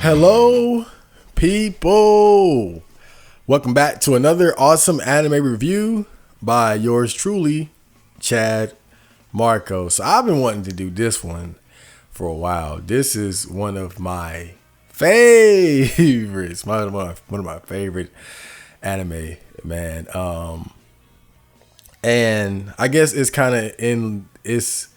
Hello, people. Welcome back to another awesome anime review by yours truly, Chad Marco. So I've been wanting to do this one for a while. This is one of my favorites. One of my favorite anime, man. And I guess it's kind of it's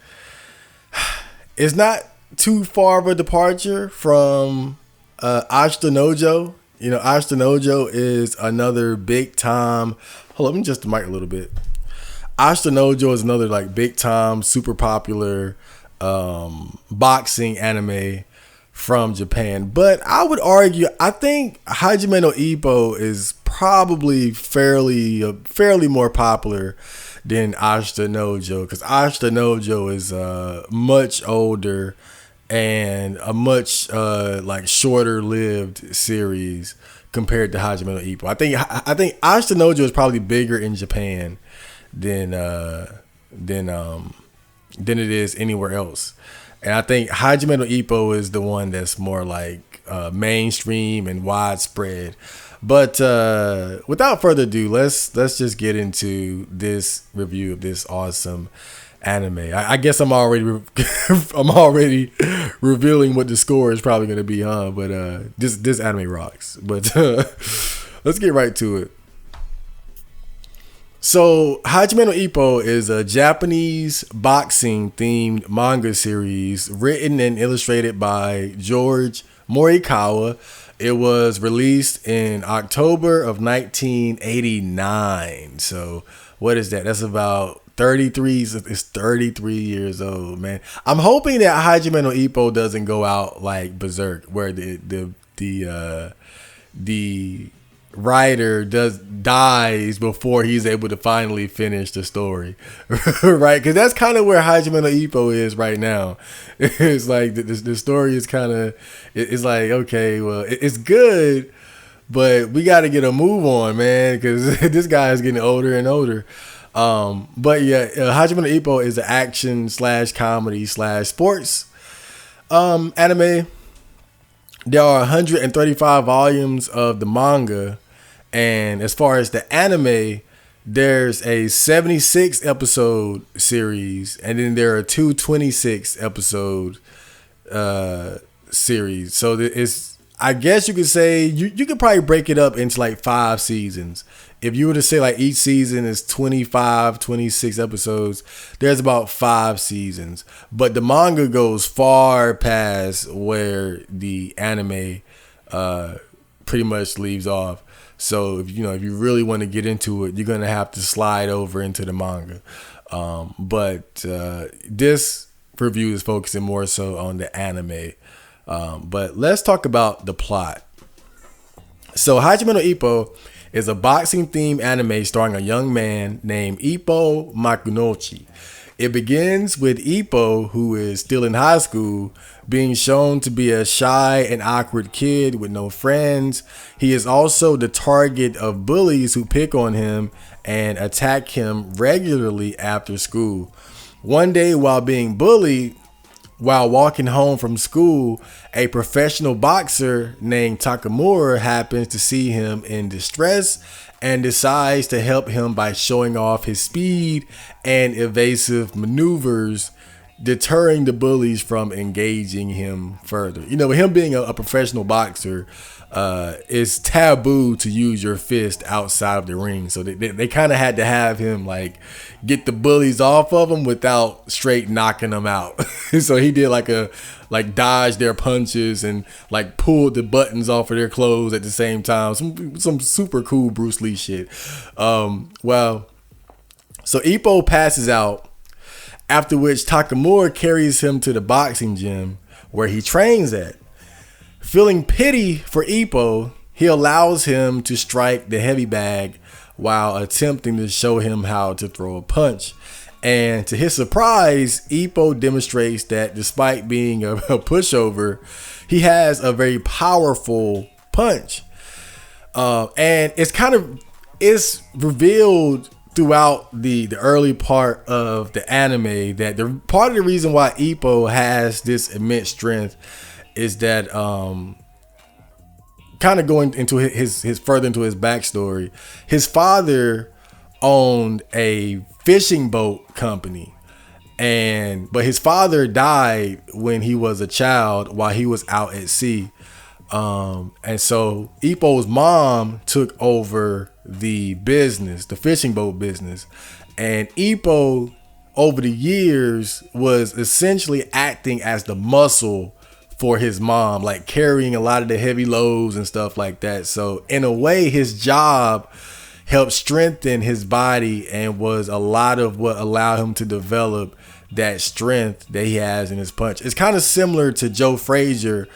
not too far of a departure from Ashita Nojo. You know, Ashita Nojo is another big time. Hold on, let me adjust the mic a little bit. Ashita Nojo is another like big time, super popular boxing anime from Japan. But I would argue, I think Hajime No Ippo is probably fairly more popular than Ashita Nojo, because Ashita Nojo is much older and a much like shorter lived series compared to Hajime No Ippo. I think Ashita Nojo is probably bigger in Japan than it is anywhere else. And I think Hajime No Ippo is the one that's more like mainstream and widespread. But without further ado, let's just get into this review of this awesome anime. I guess I'm already revealing what the score is probably going to be, huh? But this anime rocks. But let's get right to it. So Hajime No Ippo is a Japanese boxing themed manga series written and illustrated by George Morikawa. It was released in October of 1989. So what is that? That's about 33. It's 33 years old, man. I'm hoping that Hajime No Ippo doesn't go out like Berserk, where the writer dies before he's able to finally finish the story, right? Because that's kind of where Hajime No Ippo is right now. It's like the story is kind of, it's like, okay, well, it's good, but we got to get a move on, man, because this guy is getting older and older. But yeah, Hajime No Ippo is an action / comedy / sports anime. There are 135 volumes of the manga, and as far as the anime, there's a 76 episode series, and then there are two 26 episode series. So it's, I guess you could say, you could probably break it up into like 5 seasons. If you were to say like each season is 25, 26 episodes, there's about 5 seasons. But the manga goes far past where the anime pretty much leaves off. So if you really want to get into it, you're gonna have to slide over into the manga. But this review is focusing more so on the anime. But let's talk about the plot. So Hajime No Ippo is a boxing-themed anime starring a young man named Ippo Makunochi. It begins with Ippo, who is still in high school, being shown to be a shy and awkward kid with no friends. He is also the target of bullies who pick on him and attack him regularly after school. One day, while being bullied, while walking home from school, a professional boxer named Takamura happens to see him in distress and decides to help him by showing off his speed and evasive maneuvers, deterring the bullies from engaging him further. You know, with him being a professional boxer, it's taboo to use your fist outside of the ring. So they kind of had to have him like get the bullies off of him without straight knocking them out. So he did like dodge their punches and like pulled the buttons off of their clothes at the same time. Some super cool Bruce Lee shit. Well, so Ippo passes out, after which Takamura carries him to the boxing gym where he trains at. Feeling pity for Ippo, he allows him to strike the heavy bag while attempting to show him how to throw a punch. And to his surprise, Ippo demonstrates that despite being a pushover, he has a very powerful punch. And it's revealed throughout the early part of the anime that the part of the reason why Ippo has this immense strength is that kind of going into his further into his backstory. His father owned a fishing boat company, but his father died when he was a child while he was out at sea. And so Ippo's mom took over the business, the fishing boat business, and Ippo over the years was essentially acting as the muscle for his mom, like carrying a lot of the heavy loads and stuff like that. So in a way, his job helped strengthen his body and was a lot of what allowed him to develop that strength that he has in his punch. It's kind of similar to Joe Frazier.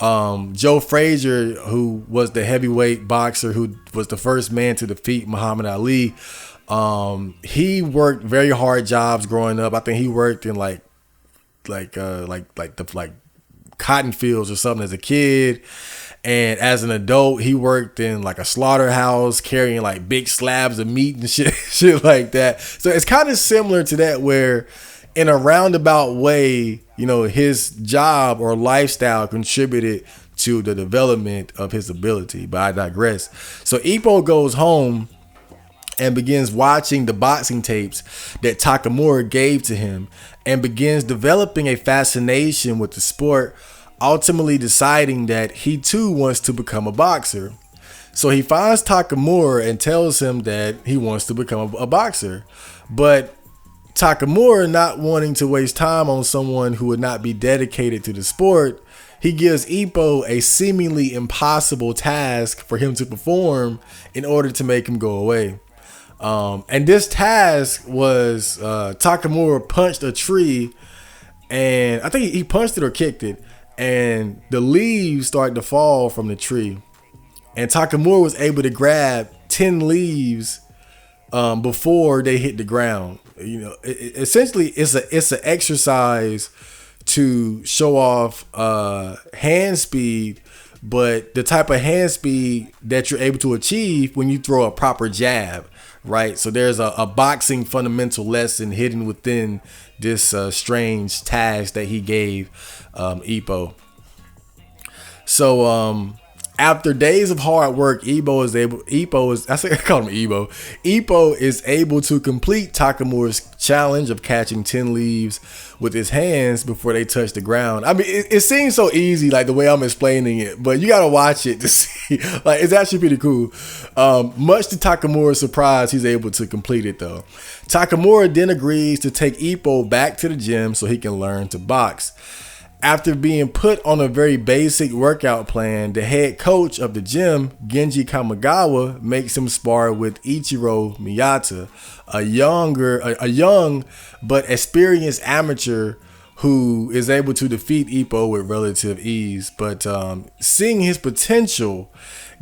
Joe Frazier, who was the heavyweight boxer, who was the first man to defeat Muhammad Ali. He worked very hard jobs growing up. I think he worked in like cotton fields or something as a kid. And as an adult, he worked in like a slaughterhouse, carrying like big slabs of meat and shit like that. So it's kind of similar to that, where in a roundabout way, you know, his job or lifestyle contributed to the development of his ability. But I digress. So Ippo goes home and begins watching the boxing tapes that Takamura gave to him and begins developing a fascination with the sport, ultimately deciding that he too wants to become a boxer. So he finds Takamura and tells him that he wants to become a boxer. But Takamura, not wanting to waste time on someone who would not be dedicated to the sport, he gives Ippo a seemingly impossible task for him to perform in order to make him go away. And this task was Takamura punched a tree, and I think he punched it or kicked it, and the leaves started to fall from the tree. And Takamura was able to grab 10 leaves before they hit the ground. You know, essentially, it's an exercise to show off hand speed, but the type of hand speed that you're able to achieve when you throw a proper jab. Right, so there's a boxing fundamental lesson hidden within this strange task that he gave Ippo. So after days of hard work, Ippo is able to complete Takamura's challenge of catching 10 leaves with his hands before they touch the ground. I mean, it seems so easy, like the way I'm explaining it, but you gotta watch it to see. Like, it's actually pretty cool. Much to Takamura's surprise, he's able to complete it though. Takamura then agrees to take Ippo back to the gym so he can learn to box. After being put on a very basic workout plan, the head coach of the gym, Genji Kamagawa, makes him spar with Ichiro Miata, a young but experienced amateur who is able to defeat Ippo with relative ease. But seeing his potential,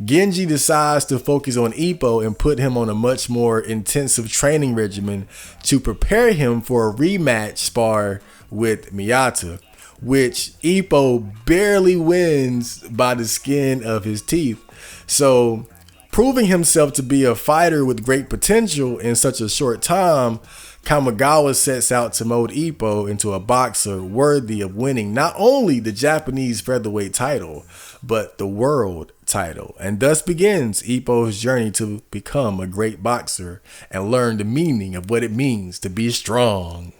Genji decides to focus on Ippo and put him on a much more intensive training regimen to prepare him for a rematch spar with Miata, which Ippo barely wins by the skin of his teeth. So, proving himself to be a fighter with great potential in such a short time, Kamagawa sets out to mold Ippo into a boxer worthy of winning not only the Japanese featherweight title, but the world title. And thus begins Ippo's journey to become a great boxer and learn the meaning of what it means to be strong.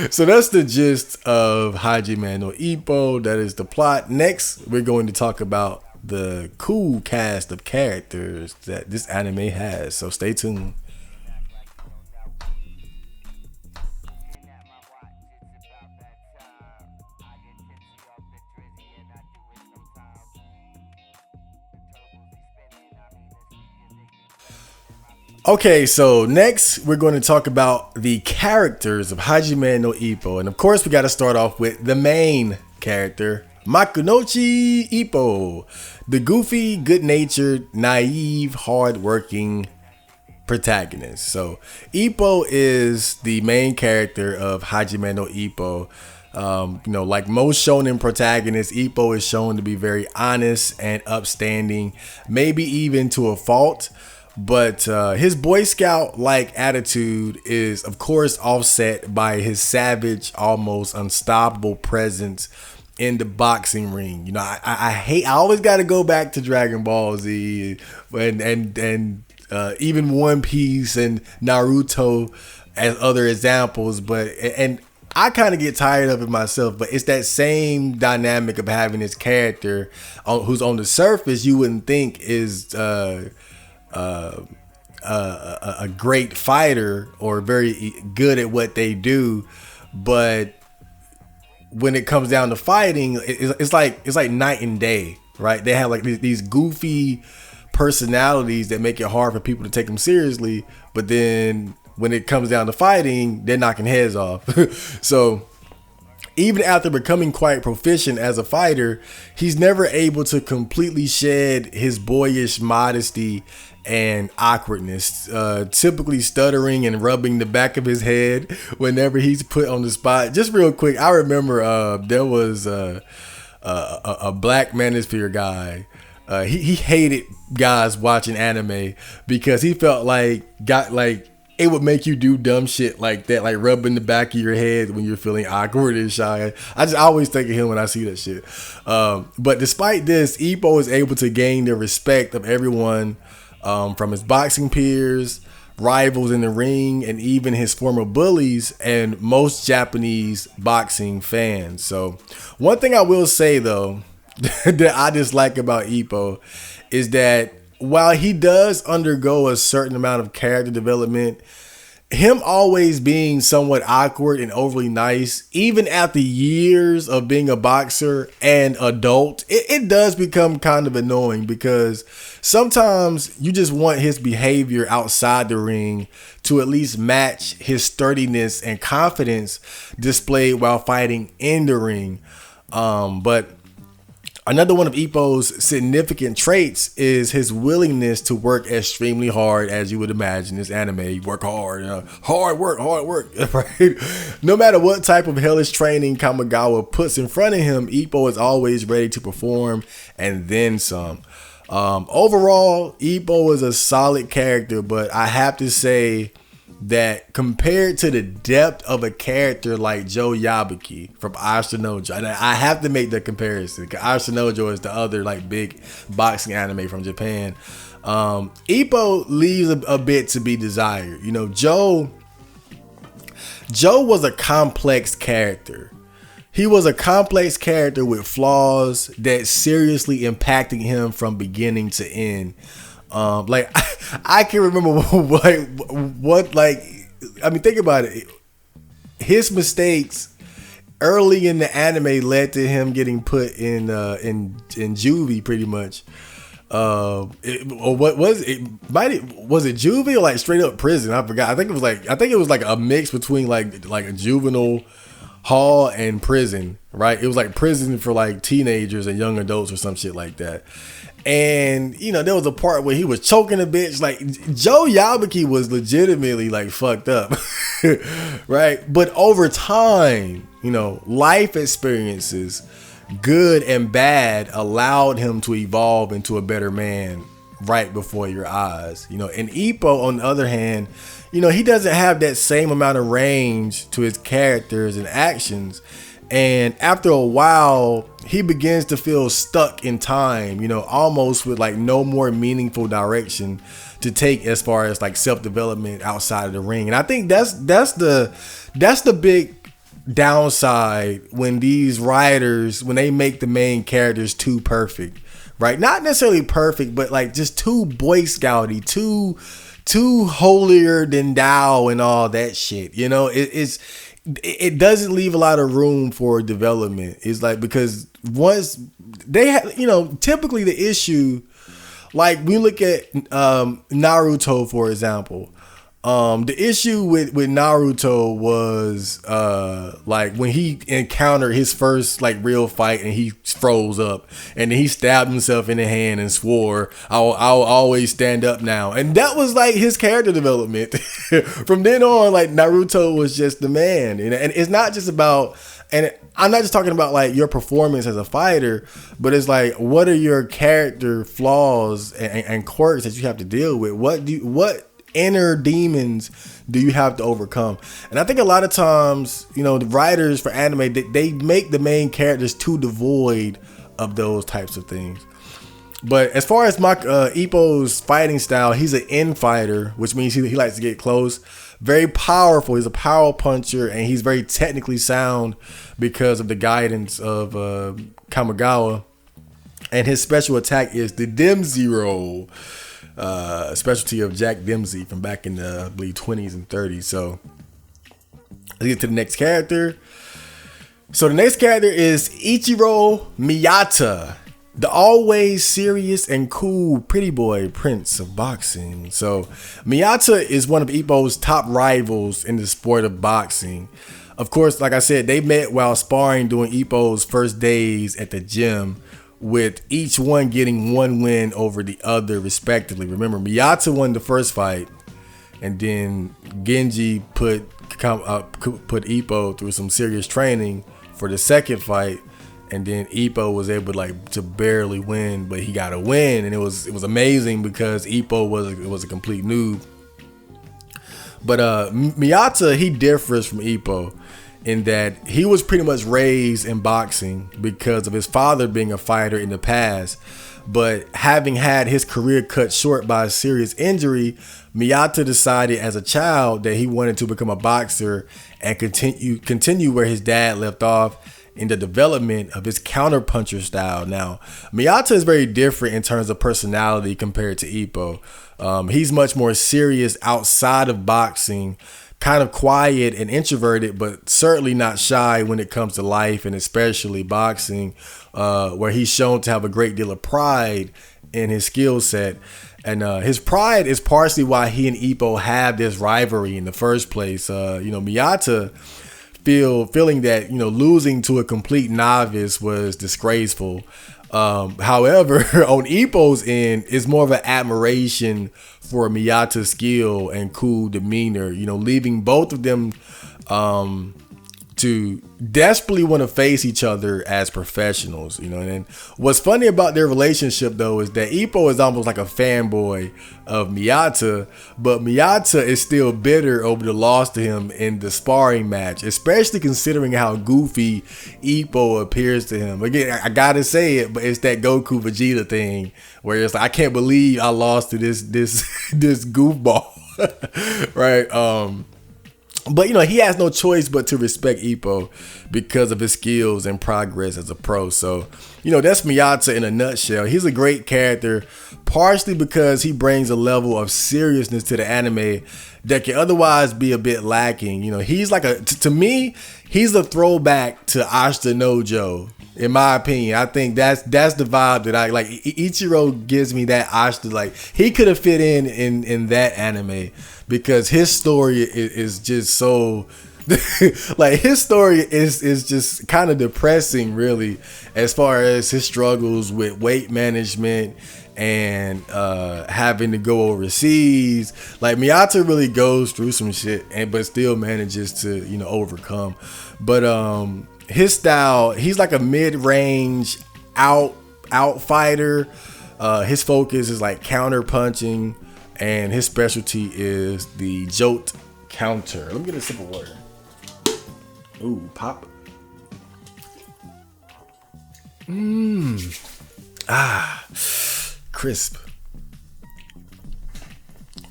So that's the gist of Hajime No Ippo. That is the plot. Next, we're going to talk about the cool cast of characters that this anime has. So stay tuned. Okay, so next we're going to talk about the characters of Hajime no Ippo. And of course, we got to start off with the main character, Makunochi Ippo, the goofy, good-natured, naive, hard-working protagonist. So Ippo is the main character of Hajime no Ippo. Like most shonen protagonists, Ippo is shown to be very honest and upstanding, maybe even to a fault. But his Boy Scout-like attitude is, of course, offset by his savage, almost unstoppable presence in the boxing ring. You know, I always got to go back to Dragon Ball Z and even One Piece and Naruto as other examples, and I kind of get tired of it myself, but it's that same dynamic of having this character who's on the surface you wouldn't think is a great fighter or very good at what they do, but when it comes down to fighting, it's like night and day, right? They have like these goofy personalities that make it hard for people to take them seriously, but then when it comes down to fighting, they're knocking heads off. So even after becoming quite proficient as a fighter, he's never able to completely shed his boyish modesty and awkwardness, typically stuttering and rubbing the back of his head whenever he's put on the spot. Just real quick, I remember there was a Black Manosphere guy. He hated guys watching anime because he felt like it would make you do dumb shit like that, like rubbing the back of your head when you're feeling awkward and shy. I always think of him when I see that shit. But despite this, Ippo is able to gain the respect of everyone, from his boxing peers, rivals in the ring, and even his former bullies and most Japanese boxing fans. So one thing I will say though that I dislike about Ippo is that while he does undergo a certain amount of character development, him always being somewhat awkward and overly nice, even after years of being a boxer and adult, it does become kind of annoying because sometimes you just want his behavior outside the ring to at least match his sturdiness and confidence displayed while fighting in the ring. But another one of Ippo's significant traits is his willingness to work extremely hard, as you would imagine. This anime, work hard, hard work, right? No matter what type of hellish training Kamagawa puts in front of him, Ippo is always ready to perform and then some. Overall, Ippo is a solid character, but I have to say that compared to the depth of a character like Joe Yabuki from Ashinojo, and I have to make the comparison because Ashinojo is the other like big boxing anime from Japan, Ippo leaves a bit to be desired. You know, Joe was a complex character. He was a complex character with flaws that seriously impacted him from beginning to end. Like I can remember what I mean, think about it. His mistakes early in the anime led to him getting put in juvie pretty much. Was it juvie or like straight up prison? I forgot. I think it was like a mix between like a juvenile hall and prison, right? It was like prison for like teenagers and young adults or some shit like that. And you know, there was a part where he was choking a bitch. Like Joe Yabuki was legitimately like fucked up, right? But over time, you know, life experiences, good and bad, allowed him to evolve into a better man right before your eyes. You know, and Ippo, on the other hand, you know, he doesn't have that same amount of range to his characters and actions. And after a while, he begins to feel stuck in time, you know, almost with like no more meaningful direction to take as far as like self-development outside of the ring. And I think that's the big downside when these writers, when they make the main characters too perfect, right? Not necessarily perfect, but like just too Boy Scouty, too holier than thou and all that shit. You know, it doesn't leave a lot of room for development. It's like, because once they have, you know, typically the issue, like we look at Naruto, for example, the issue with Naruto was like when he encountered his first like real fight and he froze up and then he stabbed himself in the hand and swore, I'll always stand up now. And that was like his character development. From then on, like Naruto was just the man. And it's not just about, and I'm not just talking about like your performance as a fighter, but it's like, what are your character flaws and quirks that you have to deal with? What inner demons do you have to overcome? And I think a lot of times, you know, the writers for anime, they make the main characters too devoid of those types of things. But as far as Ippo's fighting style, he's an infighter, which means he likes to get close. Very powerful. He's a power puncher, and he's very technically sound because of the guidance of Kamagawa. And his special attack is the dempsey roll, specialty of Jack Dempsey from back in the, I believe, 20s and 30s. So let's get to the next character. So the next character is Ichiro Miata, the always serious and cool pretty boy prince of boxing. So Miata is one of Ippo's top rivals in the sport of boxing. Of course, like I said, they met while sparring during Ippo's first days at the gym, with each one getting one win over the other respectively. Remember, Miata won the first fight, and then Genji put Ippo through some serious training for the second fight. And then Ippo was able to barely win, but he got a win, and it was amazing because Ippo was a complete noob. But Miata, he differs from Ippo in that he was pretty much raised in boxing because of his father being a fighter in the past. But having had his career cut short by a serious injury, Miata decided as a child that he wanted to become a boxer and continue where his dad left off in the development of his counterpuncher style. Now, Miata is very different in terms of personality compared to Ippo. He's much more serious outside of boxing, kind of quiet and introverted, but certainly not shy when it comes to life, and especially boxing, where he's shown to have a great deal of pride in his skill set. And his pride is partially why he and Ippo have this rivalry in the first place. Miata feeling that, losing to a complete novice was disgraceful. However, on Ippo's end, it's more of an admiration for Miyata's skill and cool demeanor, leaving both of them to desperately want to face each other as professionals, And then what's funny about their relationship, though, is that Ippo is almost like a fanboy of Miata, but Miata is still bitter over the loss to him in the sparring match, especially considering how goofy Ippo appears to him. Again, I gotta say it, but it's that Goku Vegeta thing where it's like, I can't believe I lost to this goofball, right? But, he has no choice but to respect Ippo because of his skills and progress as a pro. So, that's Miata in a nutshell. He's a great character, partially because he brings a level of seriousness to the anime that can otherwise be a bit lacking. He's like to me, he's a throwback to Ashita no Joe. In my opinion, I think that's the vibe that I like. Ichiro gives me that Ashita, he could have fit in that anime because his story is just so his story is just kind of depressing, really, as far as his struggles with weight management and having to go overseas. Miata really goes through some shit, but still manages to overcome. But his style, he's like a mid-range out fighter. His focus is counter punching, and his specialty is the jolt counter. Let me get a sip of water. Ooh, pop. Crisp.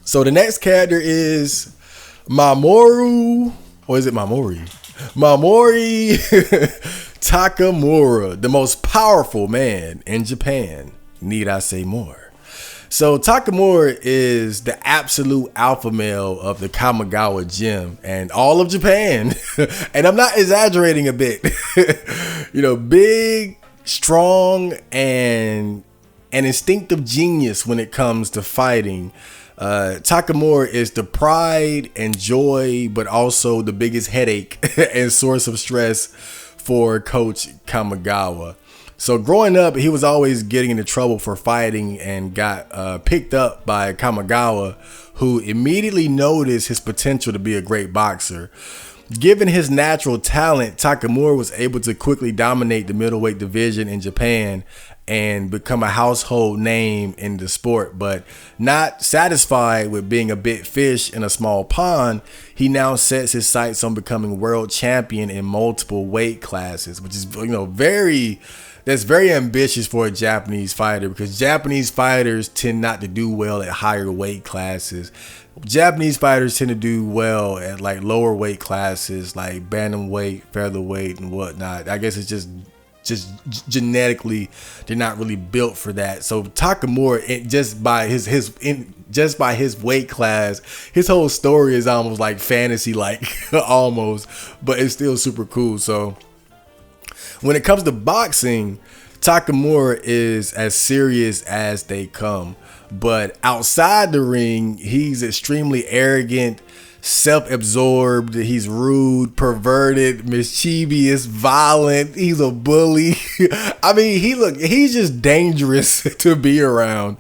So the next character is Mamoru, or is it Mamori? Mamoru Takamura, the most powerful man in Japan. Need I say more? So Takamura is the absolute alpha male of the Kamagawa gym and all of Japan. And I'm not exaggerating a bit. Big, strong, and an instinctive genius when it comes to fighting. Takamura is the pride and joy, but also the biggest headache and source of stress for Coach Kamagawa. So growing up, he was always getting into trouble for fighting and got picked up by Kamagawa, who immediately noticed his potential to be a great boxer. Given his natural talent, Takamura was able to quickly dominate the middleweight division in Japan and become a household name in the sport. But not satisfied with being a big fish in a small pond, he now sets his sights on becoming world champion in multiple weight classes, which is, that's very ambitious for a Japanese fighter, because Japanese fighters tend not to do well at higher weight classes. Japanese fighters tend to do well at like lower weight classes, like bantamweight, featherweight, and whatnot. I guess it's just genetically they're not really built for that. So Takamura, just by his weight class, his whole story is almost like fantasy, like almost, but it's still super cool. So when it comes to boxing, Takamura is as serious as they come. But outside the ring, he's extremely arrogant, self-absorbed, he's rude, perverted, mischievous, violent, he's a bully. I mean, he's just dangerous to be around.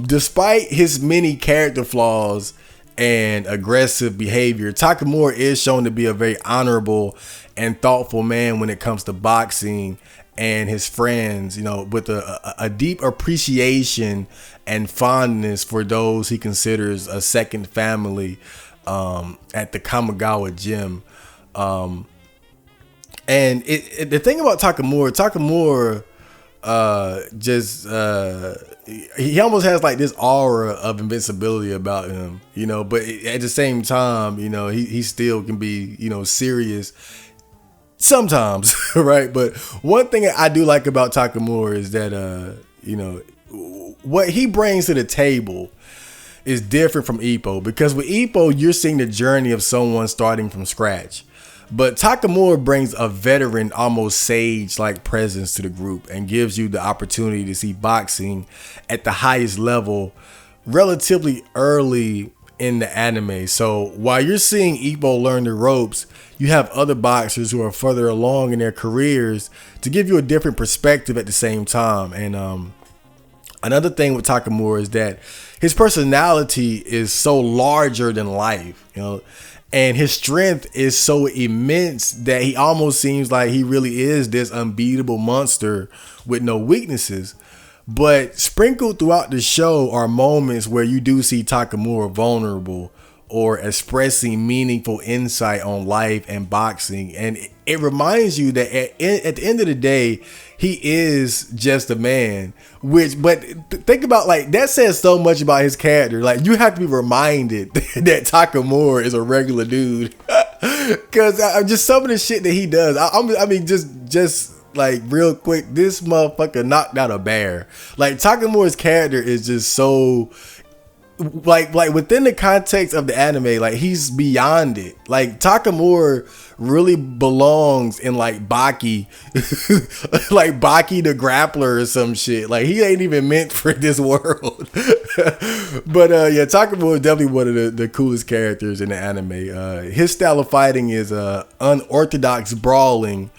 Despite his many character flaws and aggressive behavior, Takamura is shown to be a very honorable and thoughtful man when it comes to boxing, and his friends, with a deep appreciation and fondness for those he considers a second family at the Kamagawa gym. And the thing about Takamura he almost has like this aura of invincibility about him, but at the same time, he still can be, serious sometimes, right? But one thing I do like about Takamura is that, what he brings to the table is different from Ippo, because with Ippo, you're seeing the journey of someone starting from scratch. But Takamura brings a veteran, almost sage-like presence to the group and gives you the opportunity to see boxing at the highest level relatively early in the anime. So while you're seeing Ippo learn the ropes, you have other boxers who are further along in their careers to give you a different perspective at the same time. And another thing with Takamura is that his personality is so larger than life, and his strength is so immense that he almost seems like he really is this unbeatable monster with no weaknesses. But sprinkled throughout the show are moments where you do see Takamura vulnerable or expressing meaningful insight on life and boxing. And it reminds you that at the end of the day, he is just a man. But think about, like, that says so much about his character. Like, you have to be reminded that Takamura is a regular dude. Because just some of the shit that he does. I mean, just like real quick, this motherfucker knocked out a bear. Like, Takamura's character is just so, like within the context of the anime, like, he's beyond it. Like, Takamura really belongs in like Baki, like Baki the Grappler or some shit. Like, he ain't even meant for this world. But yeah, Takamura is definitely one of the coolest characters in the anime. His style of fighting is unorthodox brawling,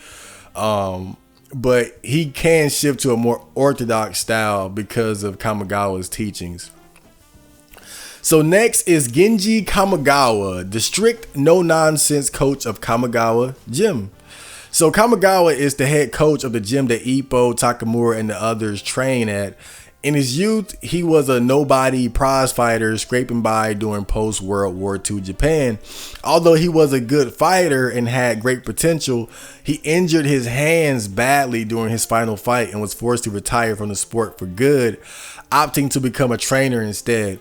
but he can shift to a more orthodox style because of Kamagawa's teachings. So next is Genji Kamagawa, the strict, no-nonsense coach of Kamagawa Gym. So Kamagawa is the head coach of the gym that Ippo, Takamura, and the others train at. In his youth, he was a nobody prize fighter scraping by during post-World War II Japan. Although he was a good fighter and had great potential, he injured his hands badly during his final fight and was forced to retire from the sport for good, opting to become a trainer instead.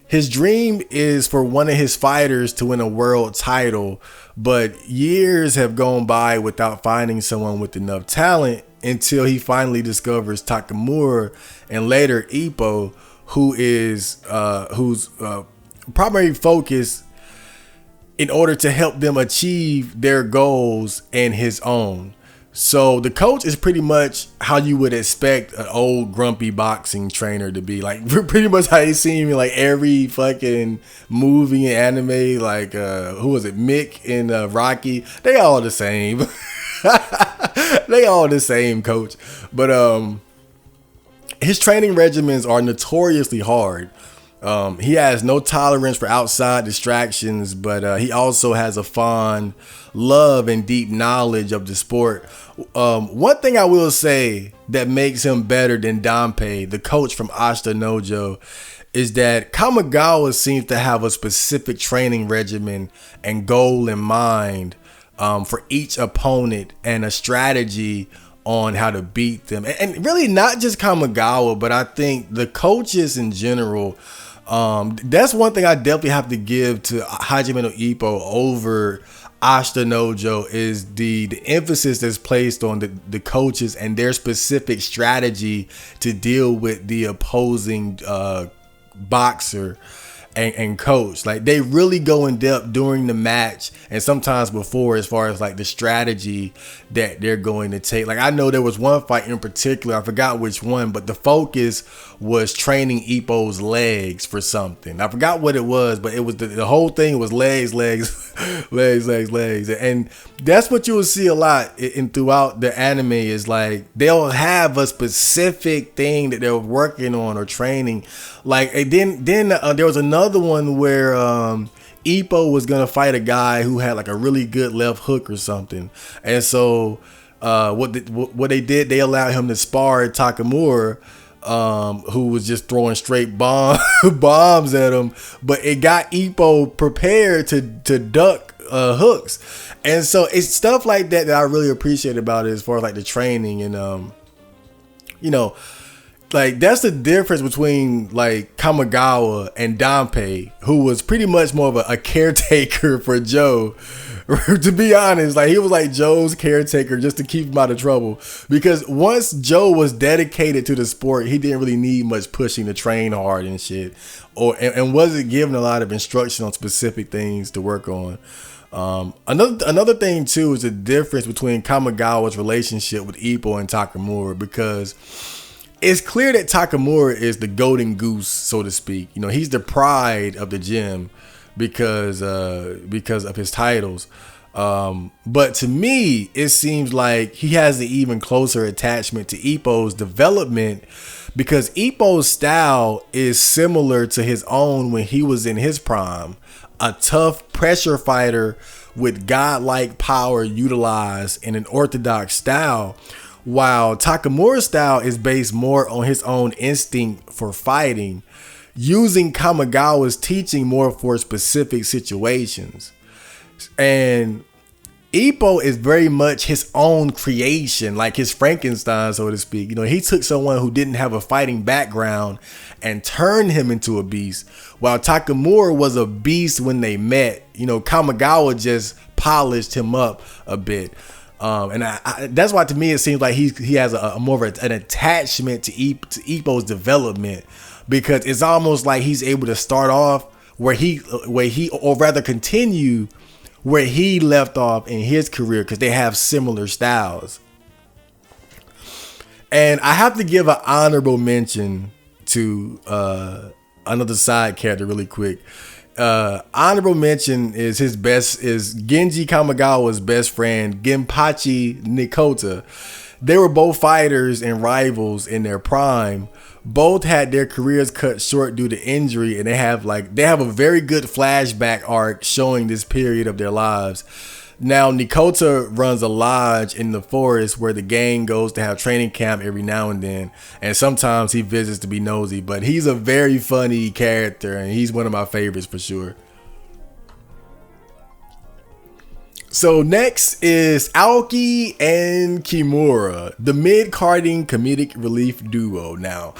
His dream is for one of his fighters to win a world title, but years have gone by without finding someone with enough talent until he finally discovers Takamura and later Ippo, whose primary focus in order to help them achieve their goals and his own. So the coach is pretty much how you would expect an old grumpy boxing trainer to be. Like, pretty much how you see him in like every fucking movie and anime. Like, who was it? Mick and Rocky. They all the same. They all the same, coach. But his training regimens are notoriously hard. He has no tolerance for outside distractions, but he also has a fond love and deep knowledge of the sport. One thing I will say that makes him better than Dante, the coach from Ashita Nojo, is that Kamagawa seems to have a specific training regimen and goal in mind for each opponent, and a strategy on how to beat them. And really not just Kamagawa, but I think the coaches in general. That's one thing I definitely have to give to Hajime No Ippo over Ashita Nojo, is the emphasis that's placed on the coaches and their specific strategy to deal with the opposing boxer and coach. Like, they really go in depth during the match and sometimes before, as far as like the strategy that they're going to take. Like, I know there was one fight in particular, I forgot which one, but the focus was training Ippo's legs for something. I forgot what it was, but it was the whole thing was legs, legs. And that's what you will see a lot in throughout the anime, is like they'll have a specific thing that they're working on or training. Like, and then there was another one where Ippo was gonna fight a guy who had like a really good left hook or something, and so what they did, they allowed him to spar Takamura, who was just throwing straight bombs at him, but it got Ippo prepared to duck hooks. And so it's stuff like that I really appreciate about it, as far as like the training. And like, that's the difference between like Kamagawa and Dante, who was pretty much more of a caretaker for Joe. To be honest, like, he was like Joe's caretaker just to keep him out of trouble, because once Joe was dedicated to the sport, he didn't really need much pushing to train hard and shit, and wasn't given a lot of instruction on specific things to work on. Another thing too is the difference between Kamagawa's relationship with Ippo and Takamura, because it's clear that Takamura is the golden goose, so to speak. You know, he's the pride of the gym because of his titles. But to me, it seems like he has an even closer attachment to Ippo's development, because Ippo's style is similar to his own when he was in his prime. A tough pressure fighter with godlike power utilized in an orthodox style, while Takamura's style is based more on his own instinct for fighting, using Kamagawa's teaching more for specific situations. And Ippo is very much his own creation, like his Frankenstein, so to speak. You know, he took someone who didn't have a fighting background and turned him into a beast, while Takamura was a beast when they met. You know, Kamagawa just polished him up a bit. And that's why, to me, it seems like he has a more of an attachment to Ippo's development, because it's almost like he's able to start off where he or rather continue where he left off in his career, because they have similar styles. And I have to give an honorable mention to another side character really quick. Honorable mention is Genji Kamagawa's best friend, Genpachi Nikota. They were both fighters and rivals in their prime. Both had their careers cut short due to injury, and they have a very good flashback arc showing this period of their lives. Now, Nikota runs a lodge in the forest where the gang goes to have training camp every now and then, and sometimes he visits to be nosy, but he's a very funny character, and he's one of my favorites for sure. So next is Alki and Kimura, the mid-carding comedic relief duo. Now,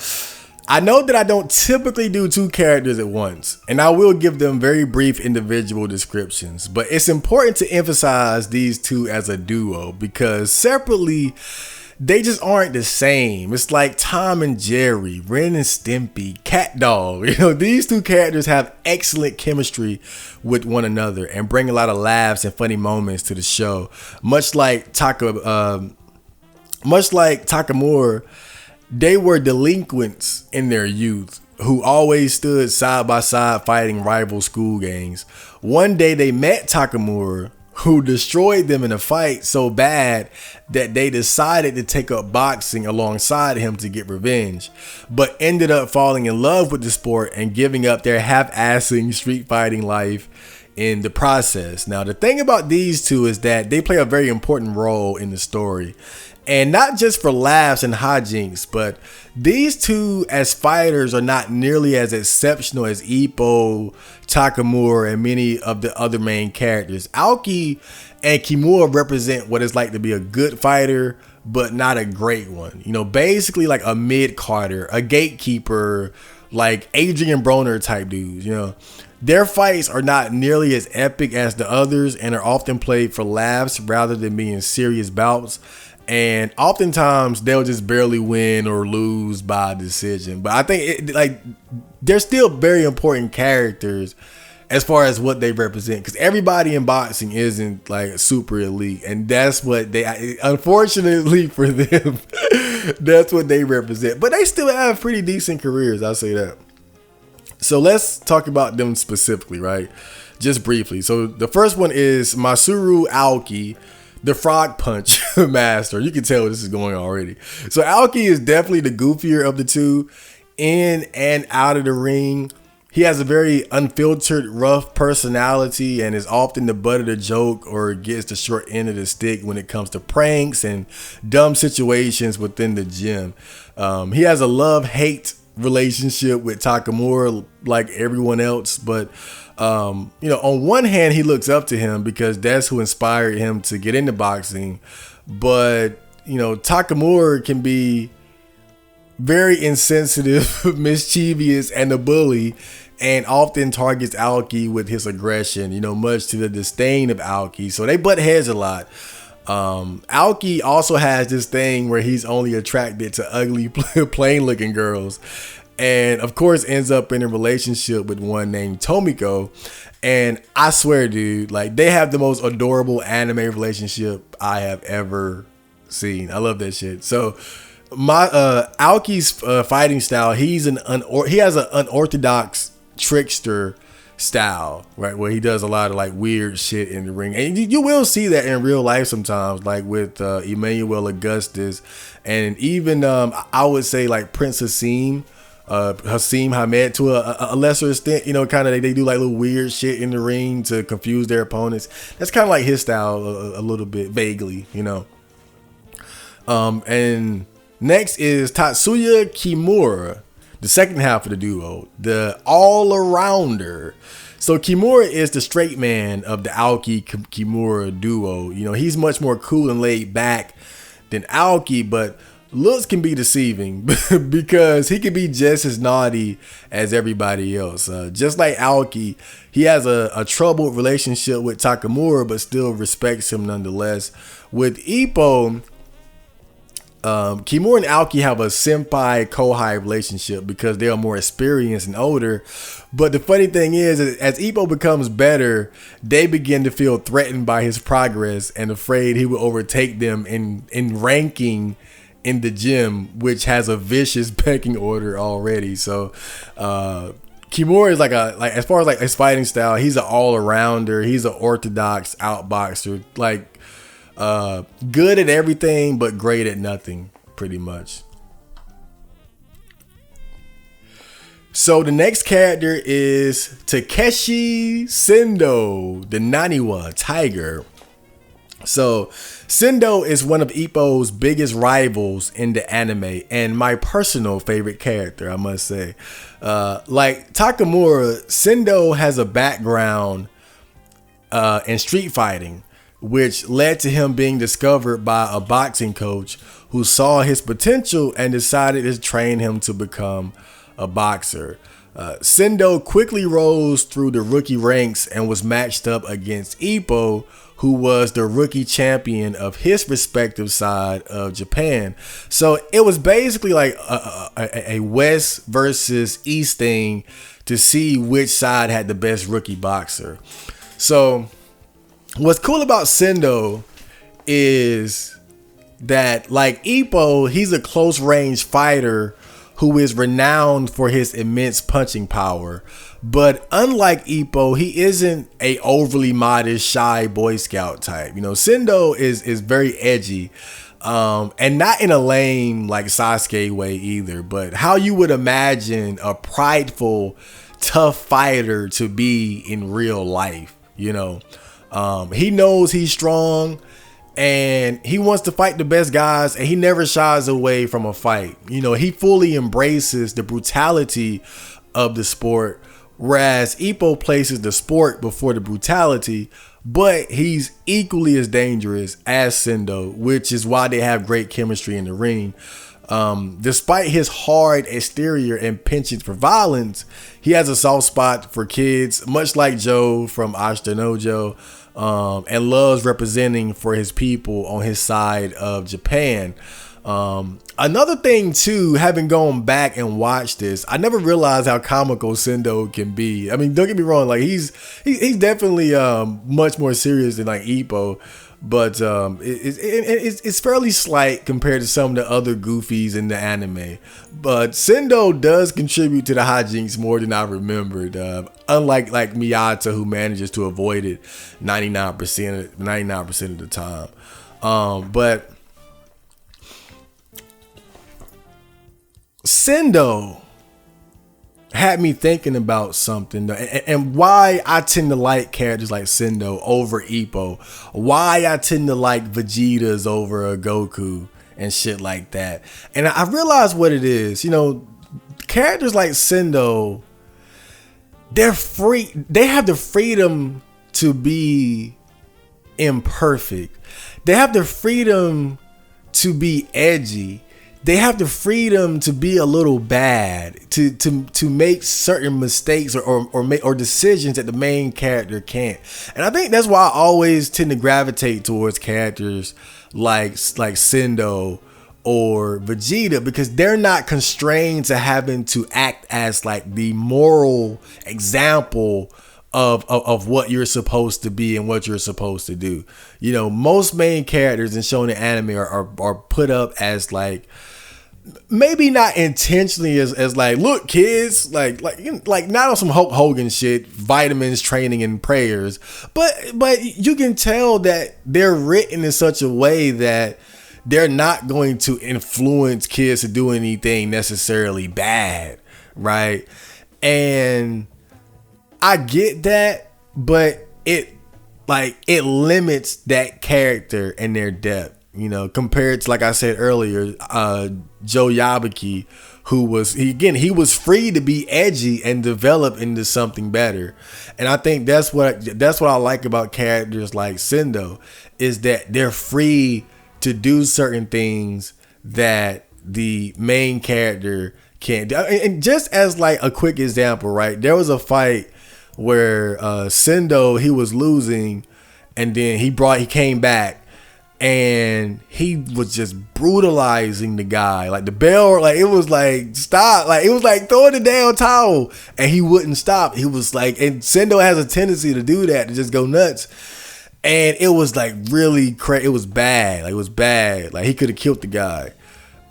I know that I don't typically do two characters at once, and I will give them very brief individual descriptions, but it's important to emphasize these two as a duo, because separately, they just aren't the same. It's like Tom and Jerry, Ren and Stimpy, Cat Dog. You know, these two characters have excellent chemistry with one another and bring a lot of laughs and funny moments to the show. Much like Takamura, they were delinquents in their youth who always stood side by side fighting rival school gangs. One day they met Takamura, who destroyed them in a fight so bad that they decided to take up boxing alongside him to get revenge, but ended up falling in love with the sport and giving up their half-assing street fighting life in the process. Now, the thing about these two is that they play a very important role in the story. And not just for laughs and hijinks, but these two as fighters are not nearly as exceptional as Ippo, Takamura, and many of the other main characters. Alki and Kimura represent what it's like to be a good fighter, but not a great one. You know, basically like a mid-carder, a gatekeeper, like Adrian Broner type dudes, you know. Their fights are not nearly as epic as the others and are often played for laughs rather than being serious bouts. And oftentimes they'll just barely win or lose by decision. But I think they're still very important characters as far as what they represent, because everybody in boxing isn't like super elite, and that's what they, unfortunately for them, that's what they represent. But they still have pretty decent careers, I'll say that. So let's talk about them specifically, right? Just briefly. So the first one is Mamoru Alki, the frog punch master. You can tell this is going already. So Alki is definitely the goofier of the two in and out of the ring. He has a very unfiltered, rough personality and is often the butt of the joke or gets the short end of the stick when it comes to pranks and dumb situations within the gym. He has a love-hate relationship with Takamura like everyone else, but on one hand, he looks up to him because that's who inspired him to get into boxing. But, Takamura can be very insensitive, mischievous, and a bully, and often targets Alki with his aggression, much to the disdain of Alki. So they butt heads a lot. Alki also has this thing where he's only attracted to ugly, plain-looking girls. And of course ends up in a relationship with one named Tomiko. And I swear, dude, like they have the most adorable anime relationship I have ever seen. I love that shit. So my Alki's fighting style, he has an unorthodox trickster style, right, where he does a lot of like weird shit in the ring, and you will see that in real life sometimes, like with Emmanuel Augustus, and even I would say like Prince Hassim Hamed to a lesser extent, kind of they do like little weird shit in the ring to confuse their opponents. That's kind of like his style a little bit, vaguely, and next is Tatsuya Kimura, the second half of the duo, the all-arounder. So Kimura is the straight man of the Alki Kimura duo. He's much more cool and laid back than Alki, but looks can be deceiving because he can be just as naughty as everybody else. Just like Alki, he has a troubled relationship with Takamura, but still respects him nonetheless. With Ippo, Kimura and Alki have a senpai-kohai relationship because they are more experienced and older. But the funny thing is, as Ippo becomes better, they begin to feel threatened by his progress and afraid he will overtake them in ranking in the gym, which has a vicious pecking order already. So Kimura is like as far as like his fighting style, he's an all-arounder. He's an orthodox outboxer, like good at everything but great at nothing, pretty much. So the next character is Takeshi Sendo, the Naniwa tiger. So Sendo is one of Ippo's biggest rivals in the anime and my personal favorite character, I must say. Like Takamura, Sendo has a background in street fighting, which led to him being discovered by a boxing coach who saw his potential and decided to train him to become a boxer. Sendo quickly rose through the rookie ranks and was matched up against Ippo, who was the rookie champion of his respective side of Japan. So it was basically like a West versus East thing to see which side had the best rookie boxer. So what's cool about Sendo is that, like Ippo, he's a close range fighter who is renowned for his immense punching power. But unlike Ippo, he isn't a overly modest, shy Boy Scout type. Sendo is very edgy. And not in a lame like Sasuke way either, but how you would imagine a prideful, tough fighter to be in real life. He knows he's strong and he wants to fight the best guys, and he never shies away from a fight. He fully embraces the brutality of the sport, whereas Ippo places the sport before the brutality. But he's equally as dangerous as Sendo, which is why they have great chemistry in the ring. Despite his hard exterior and penchant for violence, he has a soft spot for kids, much like Joe from Ashita no Joe, and loves representing for his people on his side of Japan. Another thing too, having gone back and watched this, I never realized how comical Sendo can be. I mean, don't get me wrong, like he's definitely much more serious than like Ippo, but it's fairly slight compared to some of the other goofies in the anime. But Sendo does contribute to the hijinks more than I remembered. Unlike like Miata, who manages to avoid it 99% of the time. But Sendo had me thinking about something, and why I tend to like characters like Sendo over Ippo, why I tend to like Vegeta's over a Goku and shit like that. And I realized what it is. Characters like Sendo, they're free. They have the freedom to be imperfect. They have the freedom to be edgy. They have the freedom to be a little bad, to make certain mistakes or decisions that the main character can't. And I think that's why I always tend to gravitate towards characters like Sendo or Vegeta, because they're not constrained to having to act as like the moral example of what you're supposed to be and what you're supposed to do. Most main characters in shonen anime are put up as like, maybe not intentionally as like, look kids, like not on some Hulk Hogan shit, vitamins, training, and prayers, but you can tell that they're written in such a way that they're not going to influence kids to do anything necessarily bad, right? And I get that, but it limits that character and their depth. Compared to, like I said earlier, Joe Yabuki, who was free to be edgy and develop into something better. And I think that's what I like about characters like Sendo, is that they're free to do certain things that the main character can't do. And just as like a quick example, right? There was a fight where Sendo, he was losing, and then he came back. And he was just brutalizing the guy. Like the bell, like it was like, stop. Like it was like, throw in the damn towel. And he wouldn't stop. He was like, and Sendo has a tendency to do that, to just go nuts. And it was like really crazy. It was bad. Like it was bad. Like he could have killed the guy.